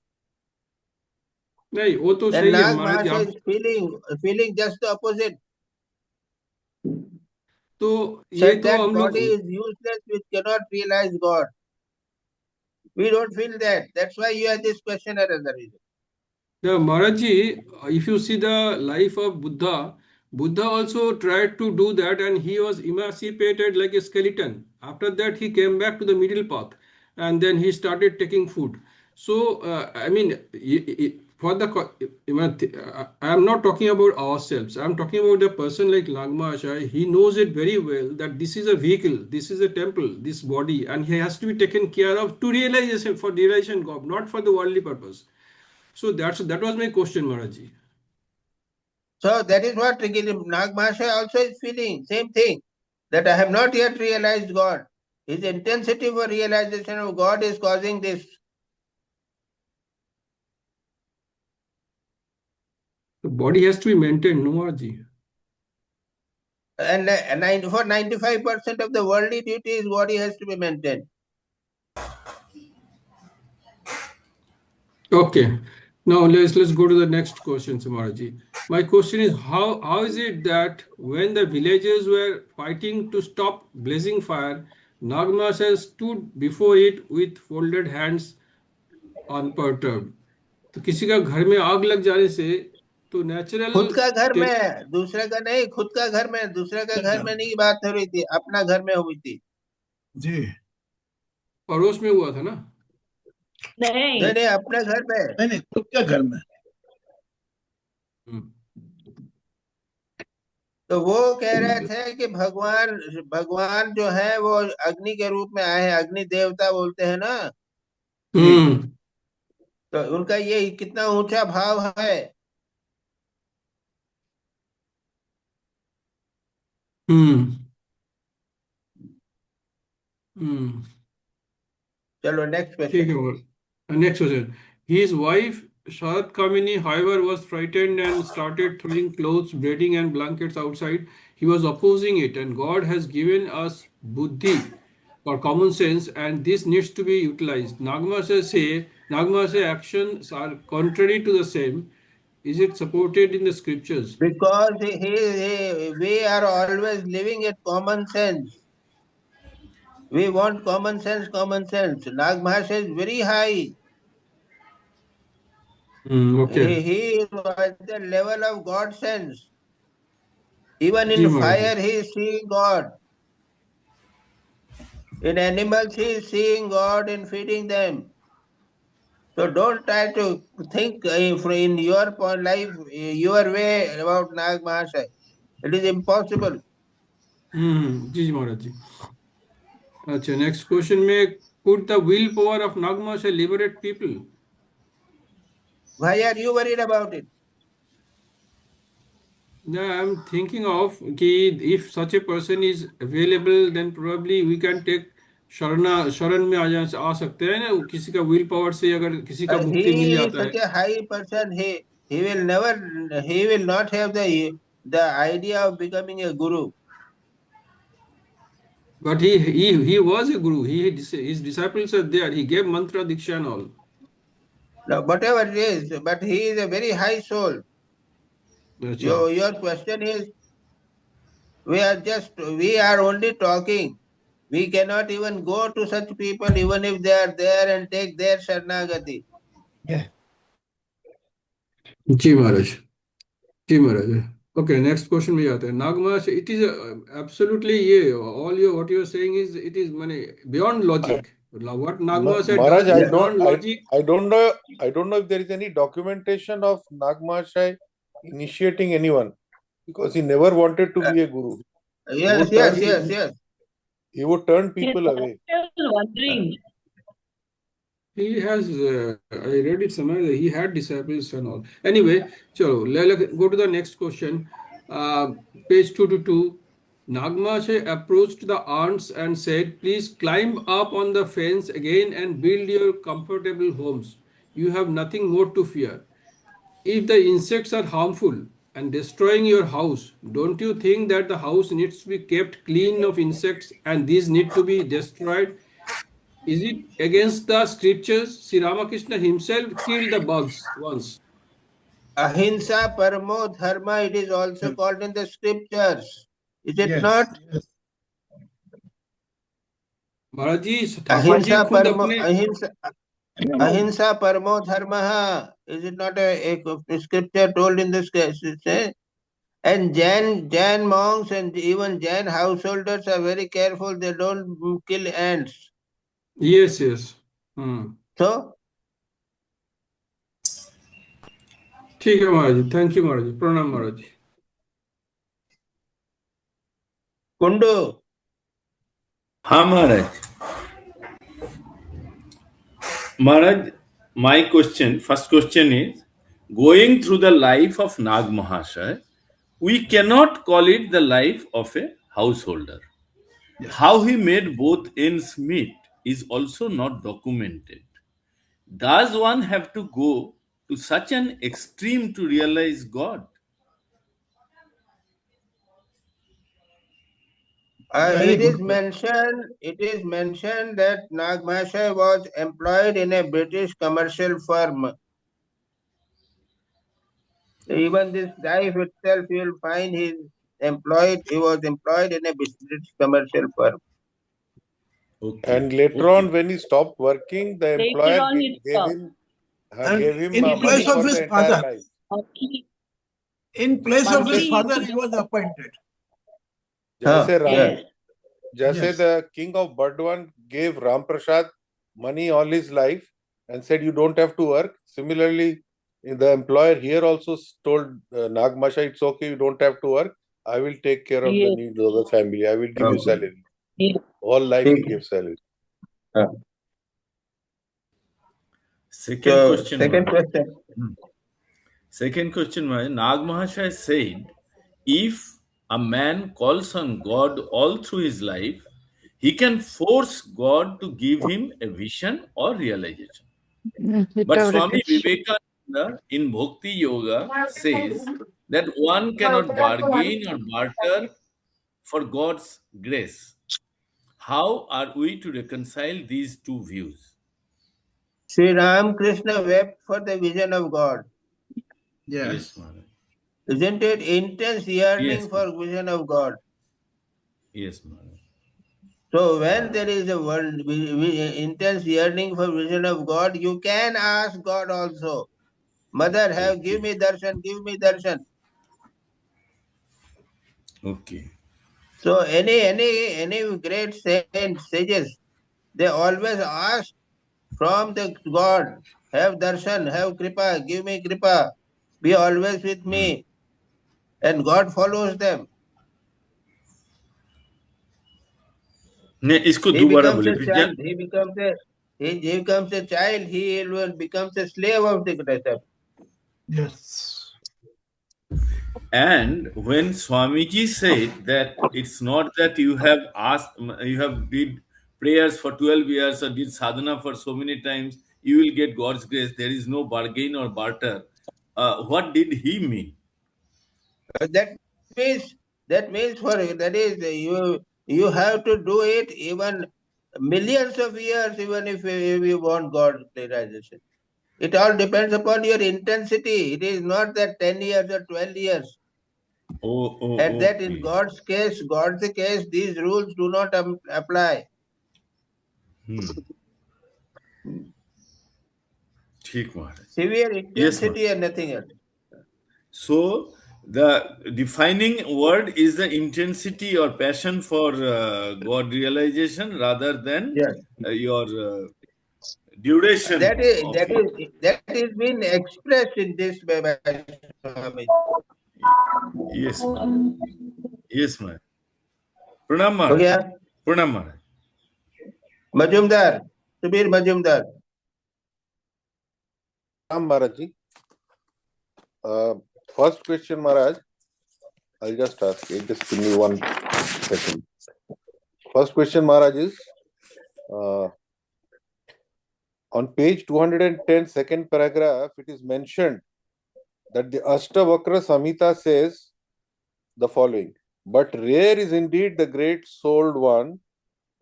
नहीं वो तो And सही है Nag महाराज जी. Mahasaya आप is feeling just the opposite. तो ये Said तो that हम लोग body is useless, which cannot realize God. We don't feel that. That's why you have this question as a reason. Yeah, Maharaj ji, if you see the life of Buddha, Buddha also tried to do that and he was emancipated like a skeleton. After that, he came back to the middle path and then he started taking food. So, I mean, for the, I am not talking about ourselves. I am talking about a person like Nagma Acharya. He knows it very well that this is a vehicle, this is a temple, this body, and he has to be taken care of to realization, for realization God, not for the worldly purpose. So that was my question, Maharaj ji. So that is what Nag Mahasaya also is feeling. Same thing. That I have not yet realized God. His intensity for realization of God is causing this. The body has to be maintained, no, Maharaj ji. And for 95% of the worldly duties, body has to be maintained. Okay. Now let's go to the next question, Maharaj ji. My question is how is it that when the villagers were fighting to stop blazing fire, Nag Mahasaya stood before it with folded hands unperturbed. तो किसी का घर में आग लग जाने से तो नेचुरल खुद का घर में, दूसरे का नहीं, खुद का घर में, दूसरे का घर में नहीं बात हो रही थी, अपना घर में हुई थी। जी पड़ोस में हुआ था ना? नहीं नहीं, अपने घर में। नहीं खुद का घर में। तो वो कह रहे थे कि भगवान भगवान जो है वो अग्नि के रूप में आए हैं, अग्नि देवता बोलते हैं ना। तो उनका ये कितना ऊंचा भाव है। चलो नेक्स्ट ठीक क्वेश्चन। है। और next question, his wife Sharat Kamini however was frightened and started throwing clothes, bedding and blankets outside. He was opposing it, and God has given us buddhi or common sense, and this needs to be utilized. Nagmasa actions are contrary to the same. Is it supported in the scriptures? Because we are always living at common sense. We want common sense, common sense. Nag Mahasaya is very high. Okay. He is at the level of God sense. Even जी in Maharaj ji. fire, he is seeing God. In animals, he is seeing God in feeding them. So don't try to think in your life, your way about Nag Mahasaya. It is impossible. जी जी महाराज जी। अच्छा, next question में, could the willpower of Nag Mahasaya liberate people? Why are you worried about it? No, I'm thinking of कि if such a person is available, then probably we can take शरण में आ सकते हैं ना, किसी का will power से अगर किसी का मुक्ति मिल He is जाता है। such a high person. He will never. He will not have the idea of becoming a guru. But he was a guru. His disciples are there. He gave mantra diksha and all. Now, whatever it is, but he is a very high soul. अच्छा, Your question is, we are only talking. We cannot even go to such people, even if they are there, and take their Sharanagati. जी महाराज, जी Maharaj. Okay, next question में जाते हैं। Nagmasha, it is absolutely, yeah all your what you are saying is, it is माने beyond logic. What Nagmasha does Maharaj, is Yeah. Beyond logic. I don't know if there is any documentation of Nag Mahasaya initiating anyone, because he never wanted to be a guru. Yes, yes. He would turn people away. Wondering. He has, I read it somewhere that he had disciples and all. Anyway, chalo, let's go to the next question. Page 222. Nagmashe approached the ants and said, please climb up on the fence again and build your comfortable homes. You have nothing more to fear. If the insects are harmful and destroying your house, don't you think that the house needs to be kept clean of insects and these need to be destroyed? Is it against the scriptures? Sri Ramakrishna himself killed the bugs once. Ahimsa Paramo Dharma, it is also called in the scriptures. Is it Yes, not? yes. महाराज जी, ठाकुर जी खुद अपने Ahimsa Paramo Dharma. Is it not a scripture told in the scripture? And Jain monks and even Jain householders are very careful. They don't kill ants. yes. So, ठीक है महाराज जी, thank you महाराज जी, प्रणाम महाराज जी। Kundu. हाँ महाराज। Maharaj, my first question is, going through the life of Nag Mahasaya, we cannot call it the life of a householder. How he made both ends meet is also not documented. Does one have to go to such an extreme to realize God? It is mentioned that Nag Mahasaya was employed in a British commercial firm. Even this life itself, you will find he was employed in a British commercial firm. Okay. And later Okay. on, when he stopped working, the Later employer on it gave stopped. him And gave him in money place of for his the entire father, life. Monthly, in place of monthly his he father, used he to was get. appointed. जैसे हाँ, Ram Yes. जैसे Yes. the king of Burdwan gave Ram Prasad money all his life and said you don't have to work. Similarly, the employer here also told Nagmasha, it's okay, you don't have to work. I will take care of the Yes. needs of the family. I will give you okay, salary. Yes. All life he ठीक है. gave salary. हाँ. Second So question. second Maharaj. question. Second question, Maharaj. Nag Mahashaya said, if a man calls on God all through his life, he can force God to give him a vision or realization. But Swami Vivekananda in Bhakti Yoga says that one cannot bargain or barter for God's grace. How are we to reconcile these two views? Sri Ram Krishna wept for the vision of God. Yes, Maharaj. Isn't it intense yearning Yes, for vision of God? yes, Maharaj. So when there is a intense yearning for vision of God, you can ask God also, Mother, give Okay. me darshan, give me darshan. Okay. So any great saints, sages, they always ask from the God, have darshan, have kripa, give me kripa, be always with me, and God follows them. ने इसको He दोबारा becomes बोले a फिर child. He becomes a child. He will becomes a slave of the creator. Yes. And when Swamiji said that it's not that you have asked, you have did prayers for 12 years or did sadhana for so many times, you will get God's grace. There is no bargain or barter. What did he mean? That means for that is you have to do it even millions of years, even if you want God realization. It all depends upon your intensity. It is not that 10 years or 12 years. At that, in Okay. God's case, these rules do not apply. ठीक महाराज. Severe Yes, intensity and nothing else. So the defining word is the intensity or passion for God realization rather than Yes. your duration That of it. is been expressed in this way by Swami. Yes, ma'am. Yes, ma'am. Pranam हो Maharaj. गया Pranam Maharaj. Majumdar Subir Majumdar Ram Maharaj ji. First question, Maharaj. I'll just ask you. Just give me 1 second. First question, Maharaj, is on page 210, second paragraph, it is mentioned that the Ashtavakra Samhita says the following: but rare is indeed the great souled one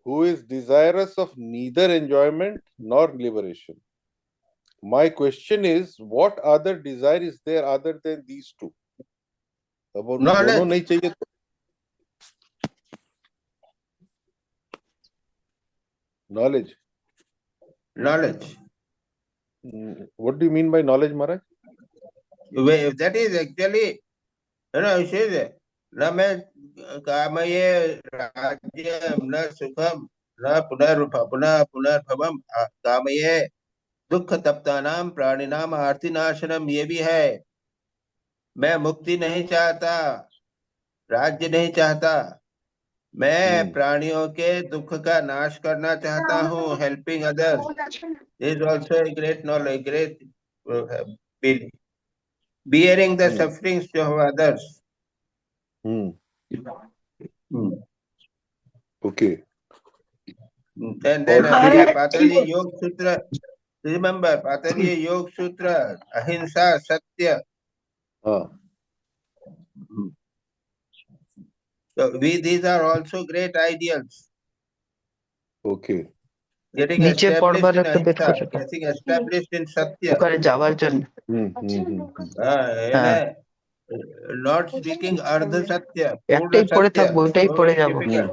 who is desirous of neither enjoyment nor liberation. My question is, what other desire is there other than these two? अब दोनों नहीं चाहिए तो knowledge. What do you mean by knowledge, Maharaj? That is actually, it says न मैं कामये राज्यम न सुखम न पुनर्भवम कामये दुख तप्तानाम प्राणिनाम आर्तिनाशनम, ये भी है। मैं मुक्ति नहीं चाहता, राज्य नहीं चाहता, मैं प्राणियों के दुख का नाश करना चाहता हूँ। Helping others is also a great knowledge, great bearing the sufferings of others. Okay. And then Patanjali Yoga Sutra. Remember Patanjali Yoga Sutra, Ahimsa, Satya. So these are also great ideals. Okay. Getting established in Ahimsa, getting established in Satya. Not speaking Ardha Satya, Purna Satya. So very difficult.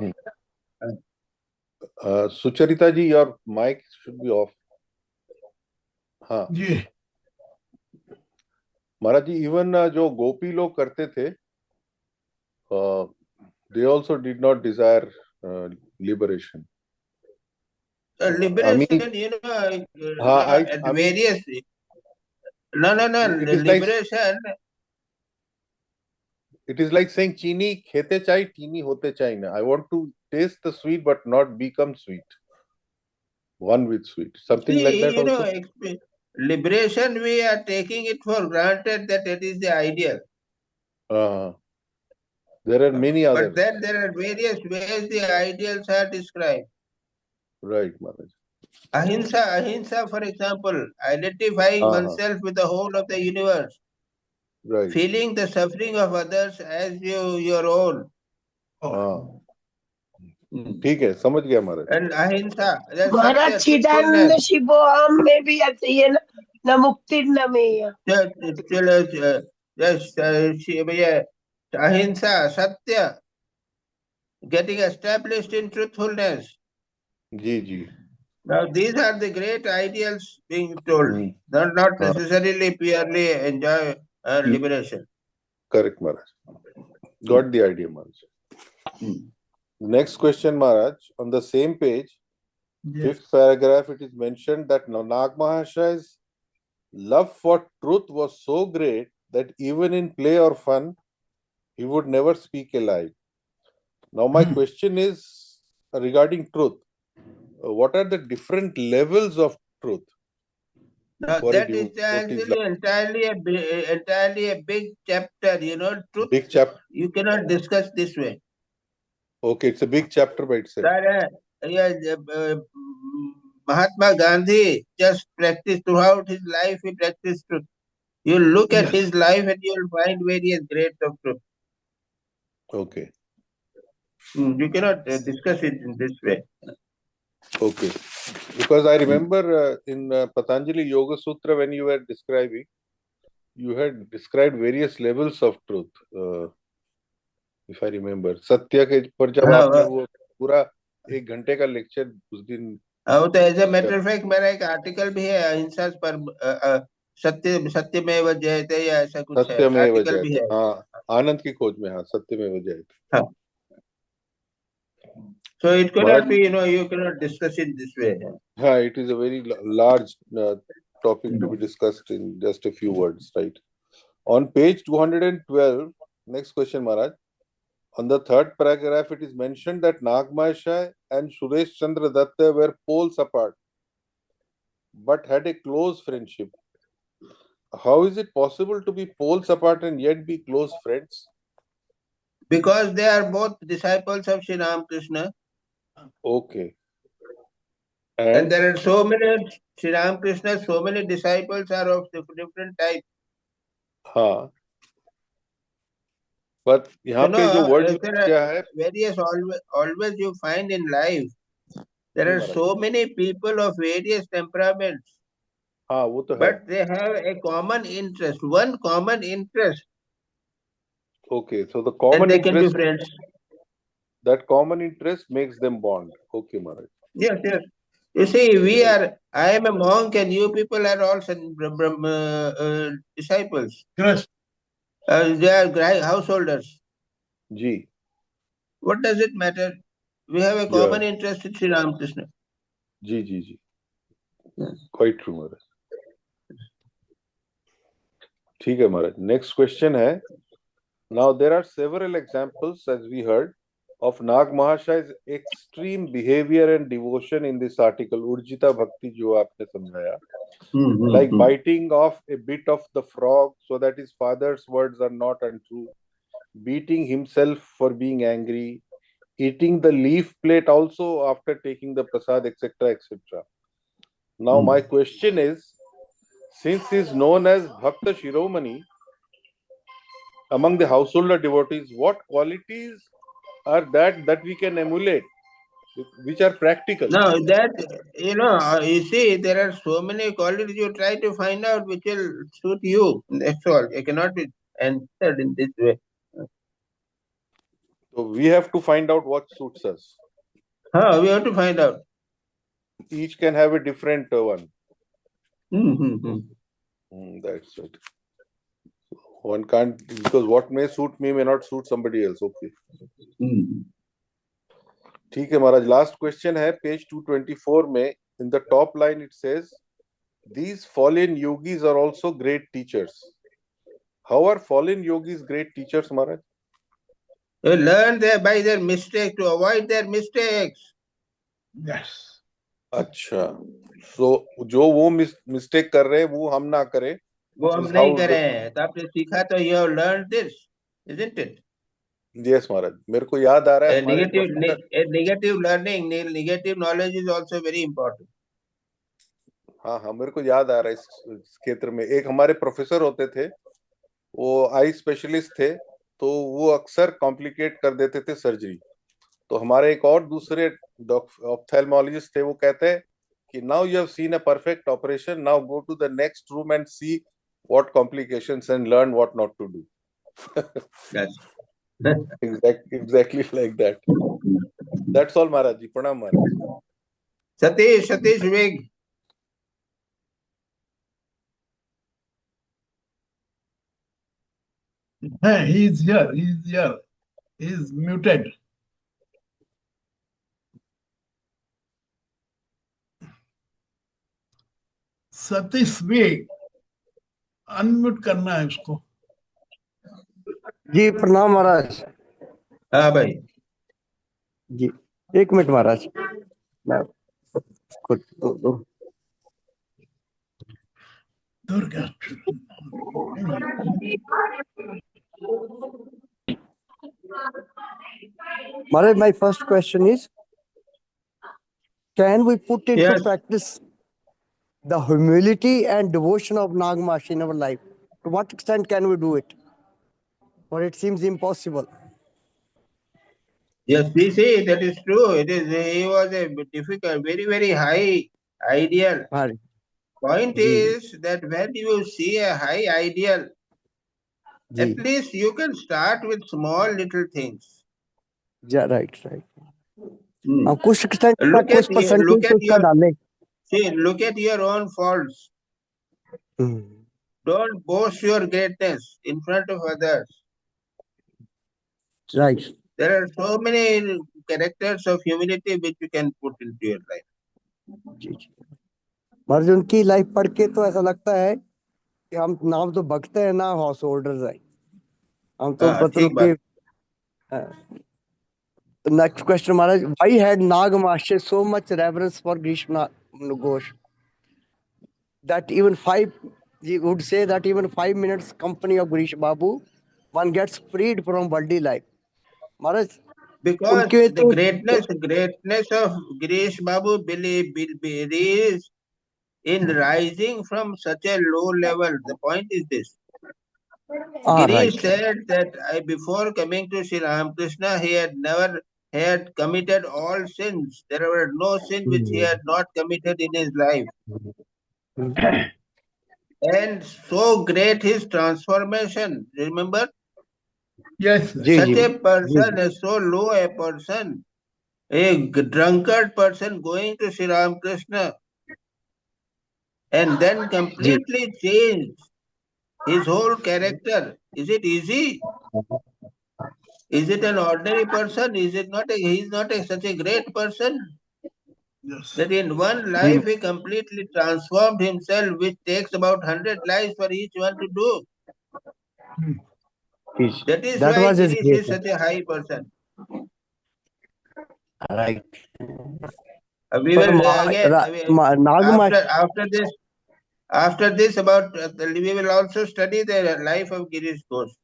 Sucharita ji, your mic should be off. हाँ जी महाराज जी, even जो गोपी लोग करते थे, they also did not desire liberation. I mean, Liberation, you know, at I mean, various. No, it is like liberation. it is like saying chini khete chai, chini hote chai na. I want to taste the sweet but not become sweet. One with sweet, something like See, that you know, also. liberation, we are taking it for granted that it is the ideal. There are many But others. then there are various ways the ideals are described. Right, Maharaj. Ahimsa, for example, identifying oneself with the whole of the universe, Right. feeling the suffering of others as your own. ठीक है, समझ गया महाराज. And ahimsa, that's Maharaj satya, Chidanand truthfulness. शिवोहम में भी ऐसे ही है ना, न मुक्ति न मेय. Ahimsa, satya, getting established in truthfulness. Ji ji. Now these are the great ideals being told, not necessarily purely enjoy liberation. Correct, Maharaj. Got the idea, Maharaj. Next question, Maharaj. On the same page, fifth paragraph, it is mentioned that Nag Mahashaya's love for truth was so great that even in play or fun, he would never speak a lie. Now, my question is regarding truth. What are the different levels of truth? Now, that is actually entirely a big chapter, you know. Truth, big chapter. You cannot discuss this way. Okay, it's a big chapter by itself. Mahatma Gandhi just practiced throughout his life, he practiced truth. You look at his life and you'll find various grades of truth. Okay. You cannot discuss it in this way. Okay. Because I remember in Patanjali Yoga Sutra, when you were describing, you had described various levels of truth. If I remember, सत्य के पर जब आपने वो पूरा 1 घंटे का lecture उस दिन. तो as a matter of fact मेरा एक आर्टिकल भी है अहिंसा पर, सत्यमेव जयते या ऐसा कुछ है, आर्टिकल भी है. हाँ, आनंद की खोज में. हाँ, सत्यमेव जयते. हाँ. So it cannot be, you know, you cannot discuss it this way. हाँ, it is a very large topic to be discussed in just a few words, right? On page 212, next question, Maharaj. On the third paragraph, it is mentioned that Nag Mahashaya and Suresh Chandra Datta were poles apart, but had a close friendship. How is it possible to be poles apart and yet be close friends? Because they are both disciples of Sri Ramakrishna. Okay. And there are so many Sri Ramakrishna, so many disciples are of different types. हाँ. But यहाँ पे जो word क्या है? Various always you find in life, there are so many people of various temperaments. हाँ, वो तो है. But they have a common interest, one common interest. Okay, so the common and they interest, can be friends. That common interest makes them bond. Okay, Maharaj. Yes, yes. You see, I am a monk and you people are all disciples. Yes. They are householders. Ji. What does it matter? We have a common interest in Sri Ramakrishna. Ji. Yes. Quite true, Maharaj. ठीक है, Maharaj. Next question है. Now there are several examples, as we heard, of Nag Mahashaya's extreme behavior and devotion in this article. Urjita Bhakti जो आपने समझाया. Like biting off a bit of the frog so that his father's words are not untrue, beating himself for being angry, eating the leaf plate also after taking the prasad, etc., etc. Now my question is, since he is known as Bhakta Shiromani among the householder devotees, what qualities are that we can emulate, which are practical? No, that, you see, there are so many qualities you try to find out which will suit you. That's all. It cannot be answered in this way. So we have to find out what suits us. We have to find out. Each can have a different one. Hmm. That's it. One can't, because what may suit me may not suit somebody else. Okay. ठीक है महाराज. Last question है page 224 में. In the top line it says, these fallen yogis are also great teachers. How are fallen yogis great teachers, Maharaj? They learn by their mistake to avoid their mistakes. Yes. अच्छा. So जो वो mistake कर रहे हैं वो हम ना करें. वो हम नहीं करें. तो आपने सीखा तो you have learned this, isn't it? Yes, Maharaj. मेरे को याद आ रहा है. Negative learning, negative knowledge is also very important. हाँ, मेरे को याद आ रहा है इस क्षेत्र में. एक हमारे प्रोफेसर होते थे, वो आई स्पेशलिस्ट थे, तो वो अक्सर कॉम्प्लिकेट कर देते थे सर्जरी. तो हमारे एक और दूसरे ऑप्थेल्मोलॉजिस्ट थे, वो कहते हैं कि now you have seen a perfect operation, now go to the next room and see what complications and learn what not to do. Exactly like that. That's all, Maharaj ji. Pranam, Maharaj. Satish Vig. He's here. He's muted. Satish वेग, unmute करना है उसको. जी प्रणाम महाराज. हाँ भाई जी, एक minute महाराज. मैं खुद Durga. Maharaj, my first question is, can we put into practice the humility and devotion of Nag Maharshi in our life? To what extent can we do it? Or it seems impossible? Yes, we see that is true. He was a difficult, very, very high ideal. Point is that when you see a high ideal, at least you can start with small little things. Yeah, right. कुछ extent का कुछ percentage उसका डालें. See, look at your own faults. Don't boast your greatness in front of others. Right. There are so many characters of humility which you can put into your life. महाराज, उनकी life पढ़ के तो ऐसा लगता है कि हम नाम तो भक्त हैं ना हाउस होल्डर्स हैं. हम तो पत्रों के. Next question, Maharaj. Why had Nag Maharshi so much reverence for Grishma Ghosh that he would say that even 5 minutes company of Girish Babu, one gets freed from worldly life? Maharaj, because the greatness of Girish Babu is in rising from such a low level. The point is this. Girish said that before coming to Sri Ramakrishna, he had committed all sins. There were no sins which he had not committed in his life. And so great his transformation. Remember? Yes. Such a person, so low a person, a drunkard person going to Sri Ramakrishna and then completely changed his whole character. Is it easy? Is it an ordinary person? Is it not? He is not such a great person. Yes. That in one life he completely transformed himself, which takes about 100 lives for each one to do. That is why he is such a high person. Right. We will again after this about we will also study the life of Girish Ghosh.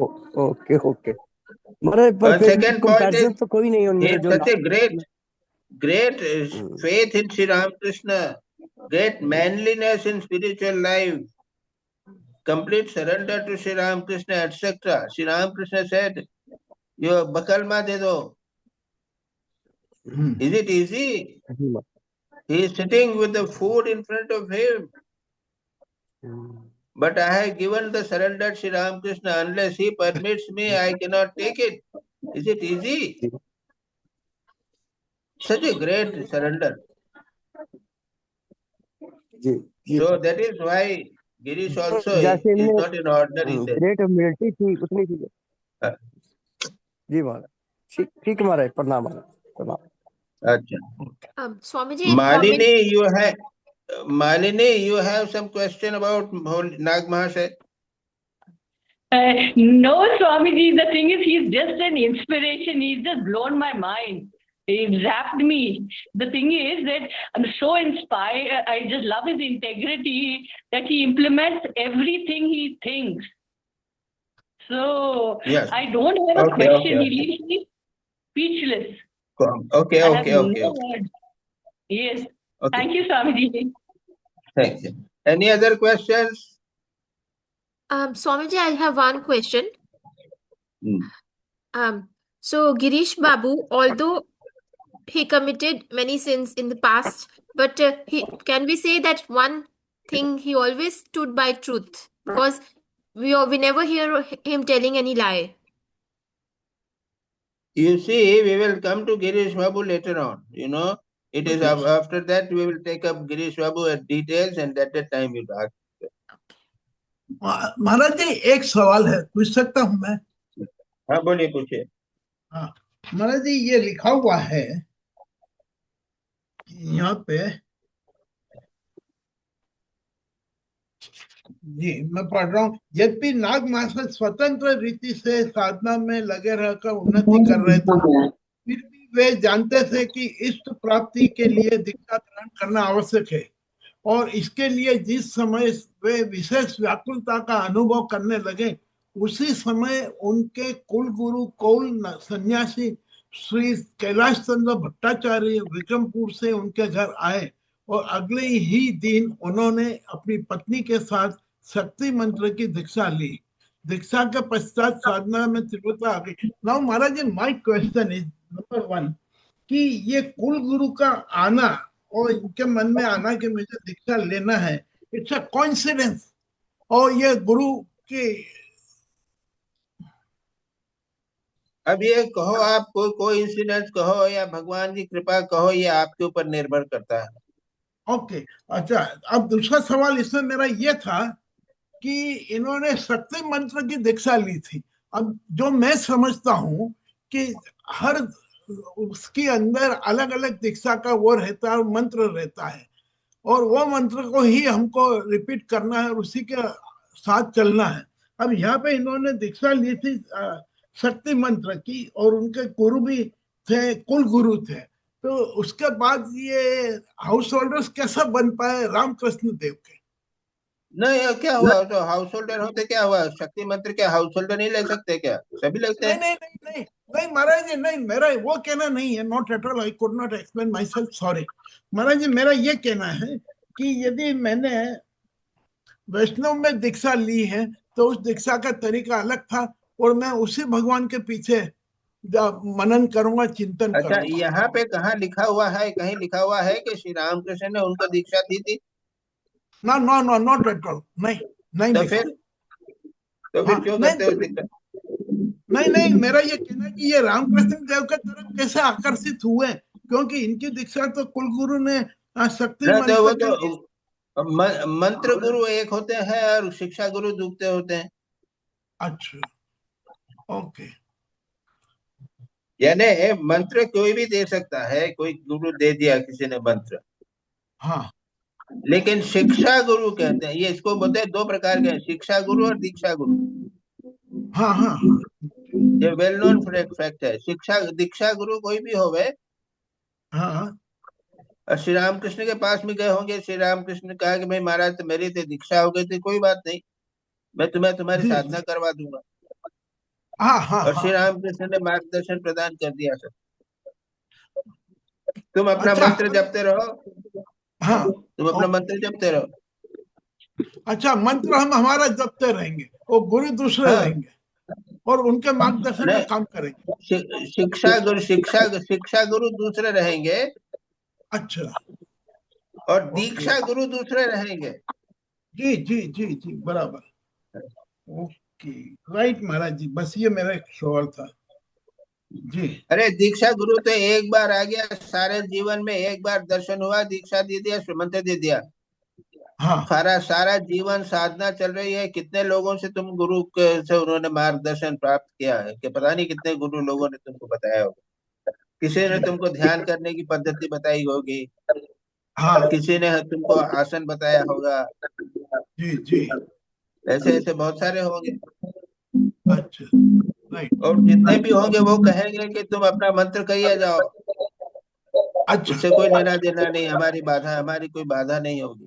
Okay. But second point is तो कोई नहीं he is such a great faith in Sri Ramakrishna, great manliness in spiritual life, complete surrender to Sri Ramakrishna, etc. Sri Ramakrishna said, "Yo bakalma de do." Is it easy? He is sitting with the food in front of him. But I have given the surrender Sri Ramakrishna. Unless he permits me, I cannot take it. Is it easy? such a great surrender. जी जी So that is why Girish also जैसे is इनमें not an ordinary saint. Great humility थी उतनी थी हाँ, जी महाराज ठीक ठीक महाराज प्रणाम महाराज प्रणाम अच्छा Swamiji, in comment, Malini, you have some question about Nag Mahasaya? No, Swamiji, the thing is, he's just an inspiration. He's just blown my mind. He zapped me. The thing is that I'm so inspired. I just love his integrity, that he implements everything he thinks. So, Yes. I don't have a Okay, question. okay. He leaves me speechless. Okay, I have okay, no okay, okay. words. Yes. Okay. Thank you, Swamiji. Thank you. Any other questions? Swamiji, I have one question. Hmm. So Girish Babu, although he committed many sins in the past, but can we say that one thing he always stood by truth, because we never hear him telling any lie. You see, we will come to Girish Babu later on. You know, it is after that we will take up Girish Babu at details, and at that time you ask. महाराज जी एक सवाल है, पूछ सकता हूं मैं? हाँ बोलिए, पूछिए। हाँ महाराज जी, ये लिखा हुआ है यहाँ पे, जी मैं पढ़ रहा हूँ, यद्यपि नाग महाशय स्वतंत्र रीति से साधना में लगे रहकर उन्नति कर रहे थे, फिर भी वे जानते थे कि इष्ट प्राप्ति के लिए दीक्षा ग्रहण करना आवश्यक है, और इसके लिए जिस समय वे विशेष व्याकुलता का अनुभव करने लगे, उसी समय उनके कुल गुरु कौल सन्यासी श्री कैलाश चंद्र भट्टाचार्य विक्रमपुर से उनके घर आए, और अगले ही दिन उन्होंने अपनी पत्नी के साथ शक्ति मंत्र की दीक्षा ली। दीक्षा के पश्चात साधना में तीव्रता आ गई। Now Maharaj ji, my question is number 1 कि ये कुल गुरु का आना और इनके मन में आना कि मुझे दीक्षा लेना है, इट्स अ कोइंसिडेंस, और ये गुरु की, अब ये कहो आप, कोई इंसिडेंस कहो या भगवान की कृपा कहो, ये आपके ऊपर निर्भर करता है। ओके अच्छा, अब दूसरा सवाल इसमें मेरा ये था कि इन्होंने शक्ति मंत्र की दीक्षा ली थी। अब जो मैं समझता हूँ कि हर उसके अंदर अलग अलग दीक्षा का वो रहता है, मंत्र रहता है, और वो मंत्र को ही हमको रिपीट करना है और उसी के साथ चलना है। अब यहाँ पे इन्होंने दीक्षा ली थी शक्ति मंत्र की, और उनके गुरु भी थे, कुल गुरु थे, तो उसके बाद ये हाउस होल्डर्स कैसा बन पाए रामकृष्ण देव के? नहीं, क्या हुआ? तो हाउस होल्डर होते क्या हुआ? शक्ति मंत्र क्या हाउस होल्डर नहीं ले सकते क्या? सभी लगते हैं। नहीं नहीं नहीं नहीं महाराज जी, नहीं, मेरा वो कहना नहीं है, not at all, I could not explain myself, sorry Maharaj ji. मेरा ये कहना है कि यदि मैंने वैष्णव में दीक्षा ली है तो उस दीक्षा का तरीका अलग था, और मैं उसी भगवान के पीछे मनन करूंगा, चिंतन अच्छा, करूंगा। यहाँ पे कहाँ लिखा हुआ है? कहीं लिखा हुआ है कि श्री रामकृष्ण ने उनको दीक्षा दी थी? No no no, not at all, नहीं नहीं। तो फिर क्यों करते हो दीक्षा? नहीं नहीं, मेरा ये कहना है कि ये रामकृष्ण देव के तरफ कैसे आकर्षित हुए, क्योंकि इनकी दीक्षा तो कुलगुरु ने शक्ति मंत्र गुरु एक होते हैं और शिक्षा गुरु दूसरे होते हैं। अच्छा, ओके। यानी मंत्र कोई भी दे सकता है, कोई गुरु दे दिया किसी ने मंत्र, हाँ, लेकिन शिक्षा गुरु कहते हैं, ये इसको बोलते हैं, दो प्रकार के, शिक्षा गुरु और दीक्षा गुरु। हाँ हाँ, ये वेल नोन फैक्ट है। शिक्षा दीक्षा गुरु कोई भी होवे, हाँ, और श्री रामकृष्ण के पास में गए होंगे, श्री रामकृष्ण ने कहा कि भाई महाराज तो मेरी तो दीक्षा हो गई थी, कोई बात नहीं, मैं तुम्हें तुम्हारी साधना करवा दूंगा। हाँ हाँ, और श्री रामकृष्ण ने मार्गदर्शन प्रदान कर दिया। सब तुम अपना मंत्र जपते रहो। हाँ, तुम अपना मंत्र जपते रहो। अच्छा, मंत्र हम हमारा जपते रहेंगे, वो गुरु दूसरे रहेंगे और उनके मार्गदर्शन में काम करेंगे। शिक्षा गुरु दूसरे रहेंगे। अच्छा, और दीक्षा गुरु दूसरे रहेंगे। जी जी जी जी, बराबर, ओके, राइट महाराज जी, बस ये मेरा एक सवाल था। जी अरे दीक्षा गुरु तो एक बार आ गया, सारे जीवन में एक बार दर्शन हुआ, दीक्षा दे दिया, श्रीमंत दे दिया। हाँ सारा सारा जीवन साधना चल रही है। कितने लोगों से तुम गुरु से उन्होंने मार्गदर्शन प्राप्त किया है कि पता नहीं कितने गुरु लोगों ने तुमको बताया होगा। किसी ने जी तुमको ध्यान करने की पद्धति बताई होगी, हाँ किसी ने तुमको आसन बताया होगा, जी जी ऐसे ऐसे बहुत सारे होंगे। अच्छा राइट और जितने भी होंगे वो कहेंगे कि तुम अपना मंत्र कहिए जाओ, अच्छा उससे कोई लेना देना नहीं, हमारी कोई बाधा नहीं होगी।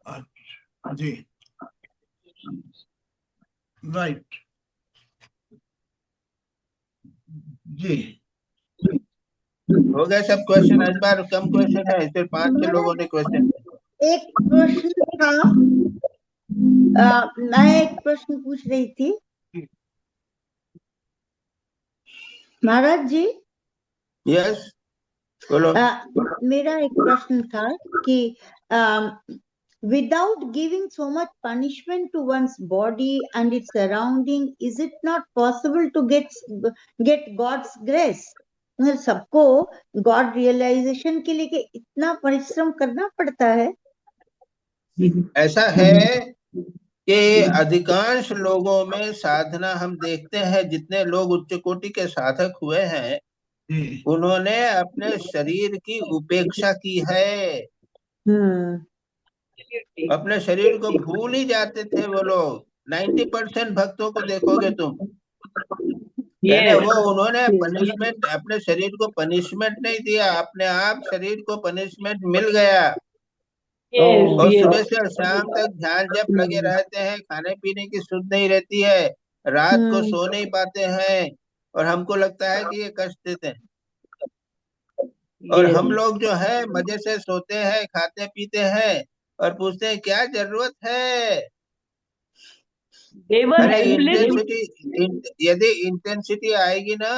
अच्छा जी राइट जी हो गए सब क्वेश्चन? इस बार कम क्वेश्चन है, सिर्फ 5-6 लोगों ने क्वेश्चन। एक प्रश्न था, मैं एक प्रश्न पूछ रही थी महाराज जी। यस बोलो। मेरा एक प्रश्न था कि without giving so much punishment to one's body and its surrounding, is it not possible to get God's grace? मतलब सबको गॉड रियलाइजेशन के लिए इतना परिश्रम करना पड़ता है? ऐसा है कि अधिकांश लोगों में साधना हम देखते हैं, जितने लोग उच्च कोटि के साधक हुए हैं उन्होंने अपने शरीर की उपेक्षा की है। अपने शरीर को भूल ही जाते थे वो लोग। 90% भक्तों को देखोगे तुम, यानी वो उन्होंने पनिशमेंट, अपने शरीर को पनिशमेंट नहीं दिया, अपने आप शरीर को पनिशमेंट मिल गया। और सुबह से शाम तक ध्यान जप लगे रहते हैं, खाने पीने की सुध नहीं रहती है, रात को सो नहीं पाते हैं, और हमको लगता है कि ये कष्ट देते हैं। और हम लोग जो है मजे से सोते हैं, खाते पीते हैं, और पूछते हैं क्या जरूरत है। अरे यदि इंटेंसिटी आएगी ना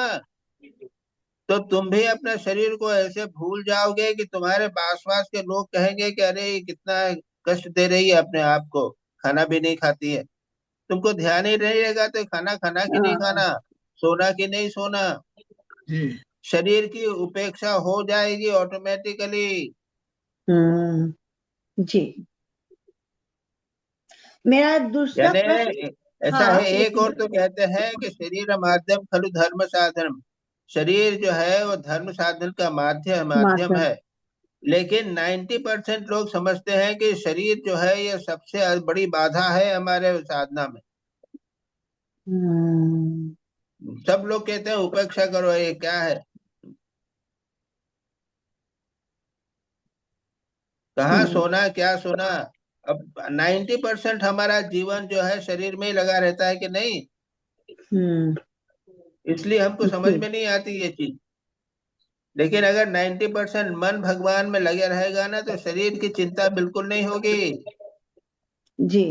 तो तुम भी अपने शरीर को ऐसे भूल जाओगे कि तुम्हारे आसपास के लोग कहेंगे कि अरे ये कितना कष्ट दे रही है अपने आप को, खाना भी नहीं खाती है। तुमको ध्यान ही नहीं रहेगा तो खाना खाना कि नहीं खाना, सोना कि नहीं सोना, शरीर की उपेक्षा हो जाएगी ऑटोमेटिकली। जी मेरा दूसरा प्रश्न ऐसा है, एक और तो कहते हैं कि शरीर माध्यम खलु धर्म साधन, शरीर जो है वो धर्म साधन का माध्यम है। लेकिन 90% लोग समझते हैं कि शरीर जो है ये सबसे बड़ी बाधा है हमारे साधना में। सब लोग कहते हैं उपेक्षा करो, ये क्या है, कहाँ सोना क्या सोना। अब 90% हमारा जीवन जो है शरीर में ही लगा रहता है कि नहीं, इसलिए हमको समझ में नहीं आती ये चीज। लेकिन अगर 90% मन भगवान में लगे रहेगा ना तो शरीर की चिंता बिल्कुल नहीं होगी। जी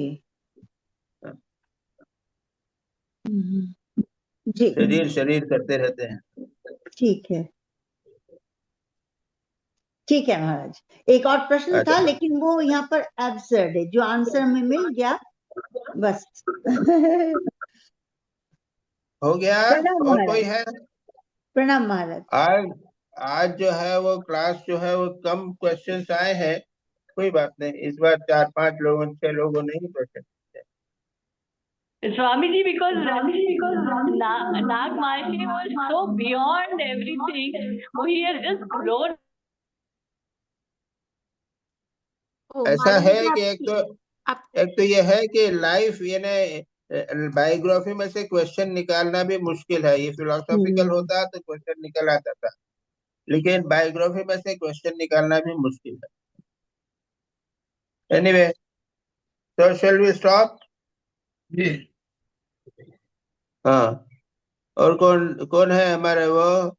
जी शरीर करते रहते हैं। ठीक है महाराज। एक और प्रश्न था लेकिन वो यहाँ पर एब्सर्ड है, जो आंसर हमें मिल गया बस। हो गया। और कोई है? प्रणाम महाराज। आज जो है वो क्लास जो है वो कम क्वेश्चंस आए हैं, कोई बात नहीं, इस बार 4-5 लोगों 6 लोगों ने ही question. Swamiji, because Nag Mahasi was so beyond everything, he has just grown. ऐसा है कि एक तो ये है कि लाइफ यानी बायोग्राफी में से क्वेश्चन निकालना भी मुश्किल है। ये फिलोसॉफिकल होता तो क्वेश्चन निकल आता था, लेकिन बायोग्राफी में से क्वेश्चन निकालना भी मुश्किल है। Anyway, so shall we stop? हाँ, और कौन है हमारे वो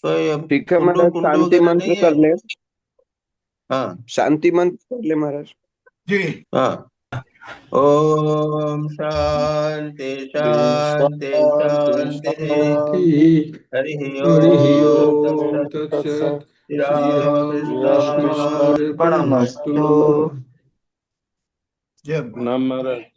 कोई? ठीक है महाराज, शांति मंत्र कर ले। हाँ शांति मंत्र कर ले महाराज जी। हाँ, ओम शांति शांति शांति, हरि ओम तत्सत्। श्री रामकृष्णार्पणमस्तु। जय नमः।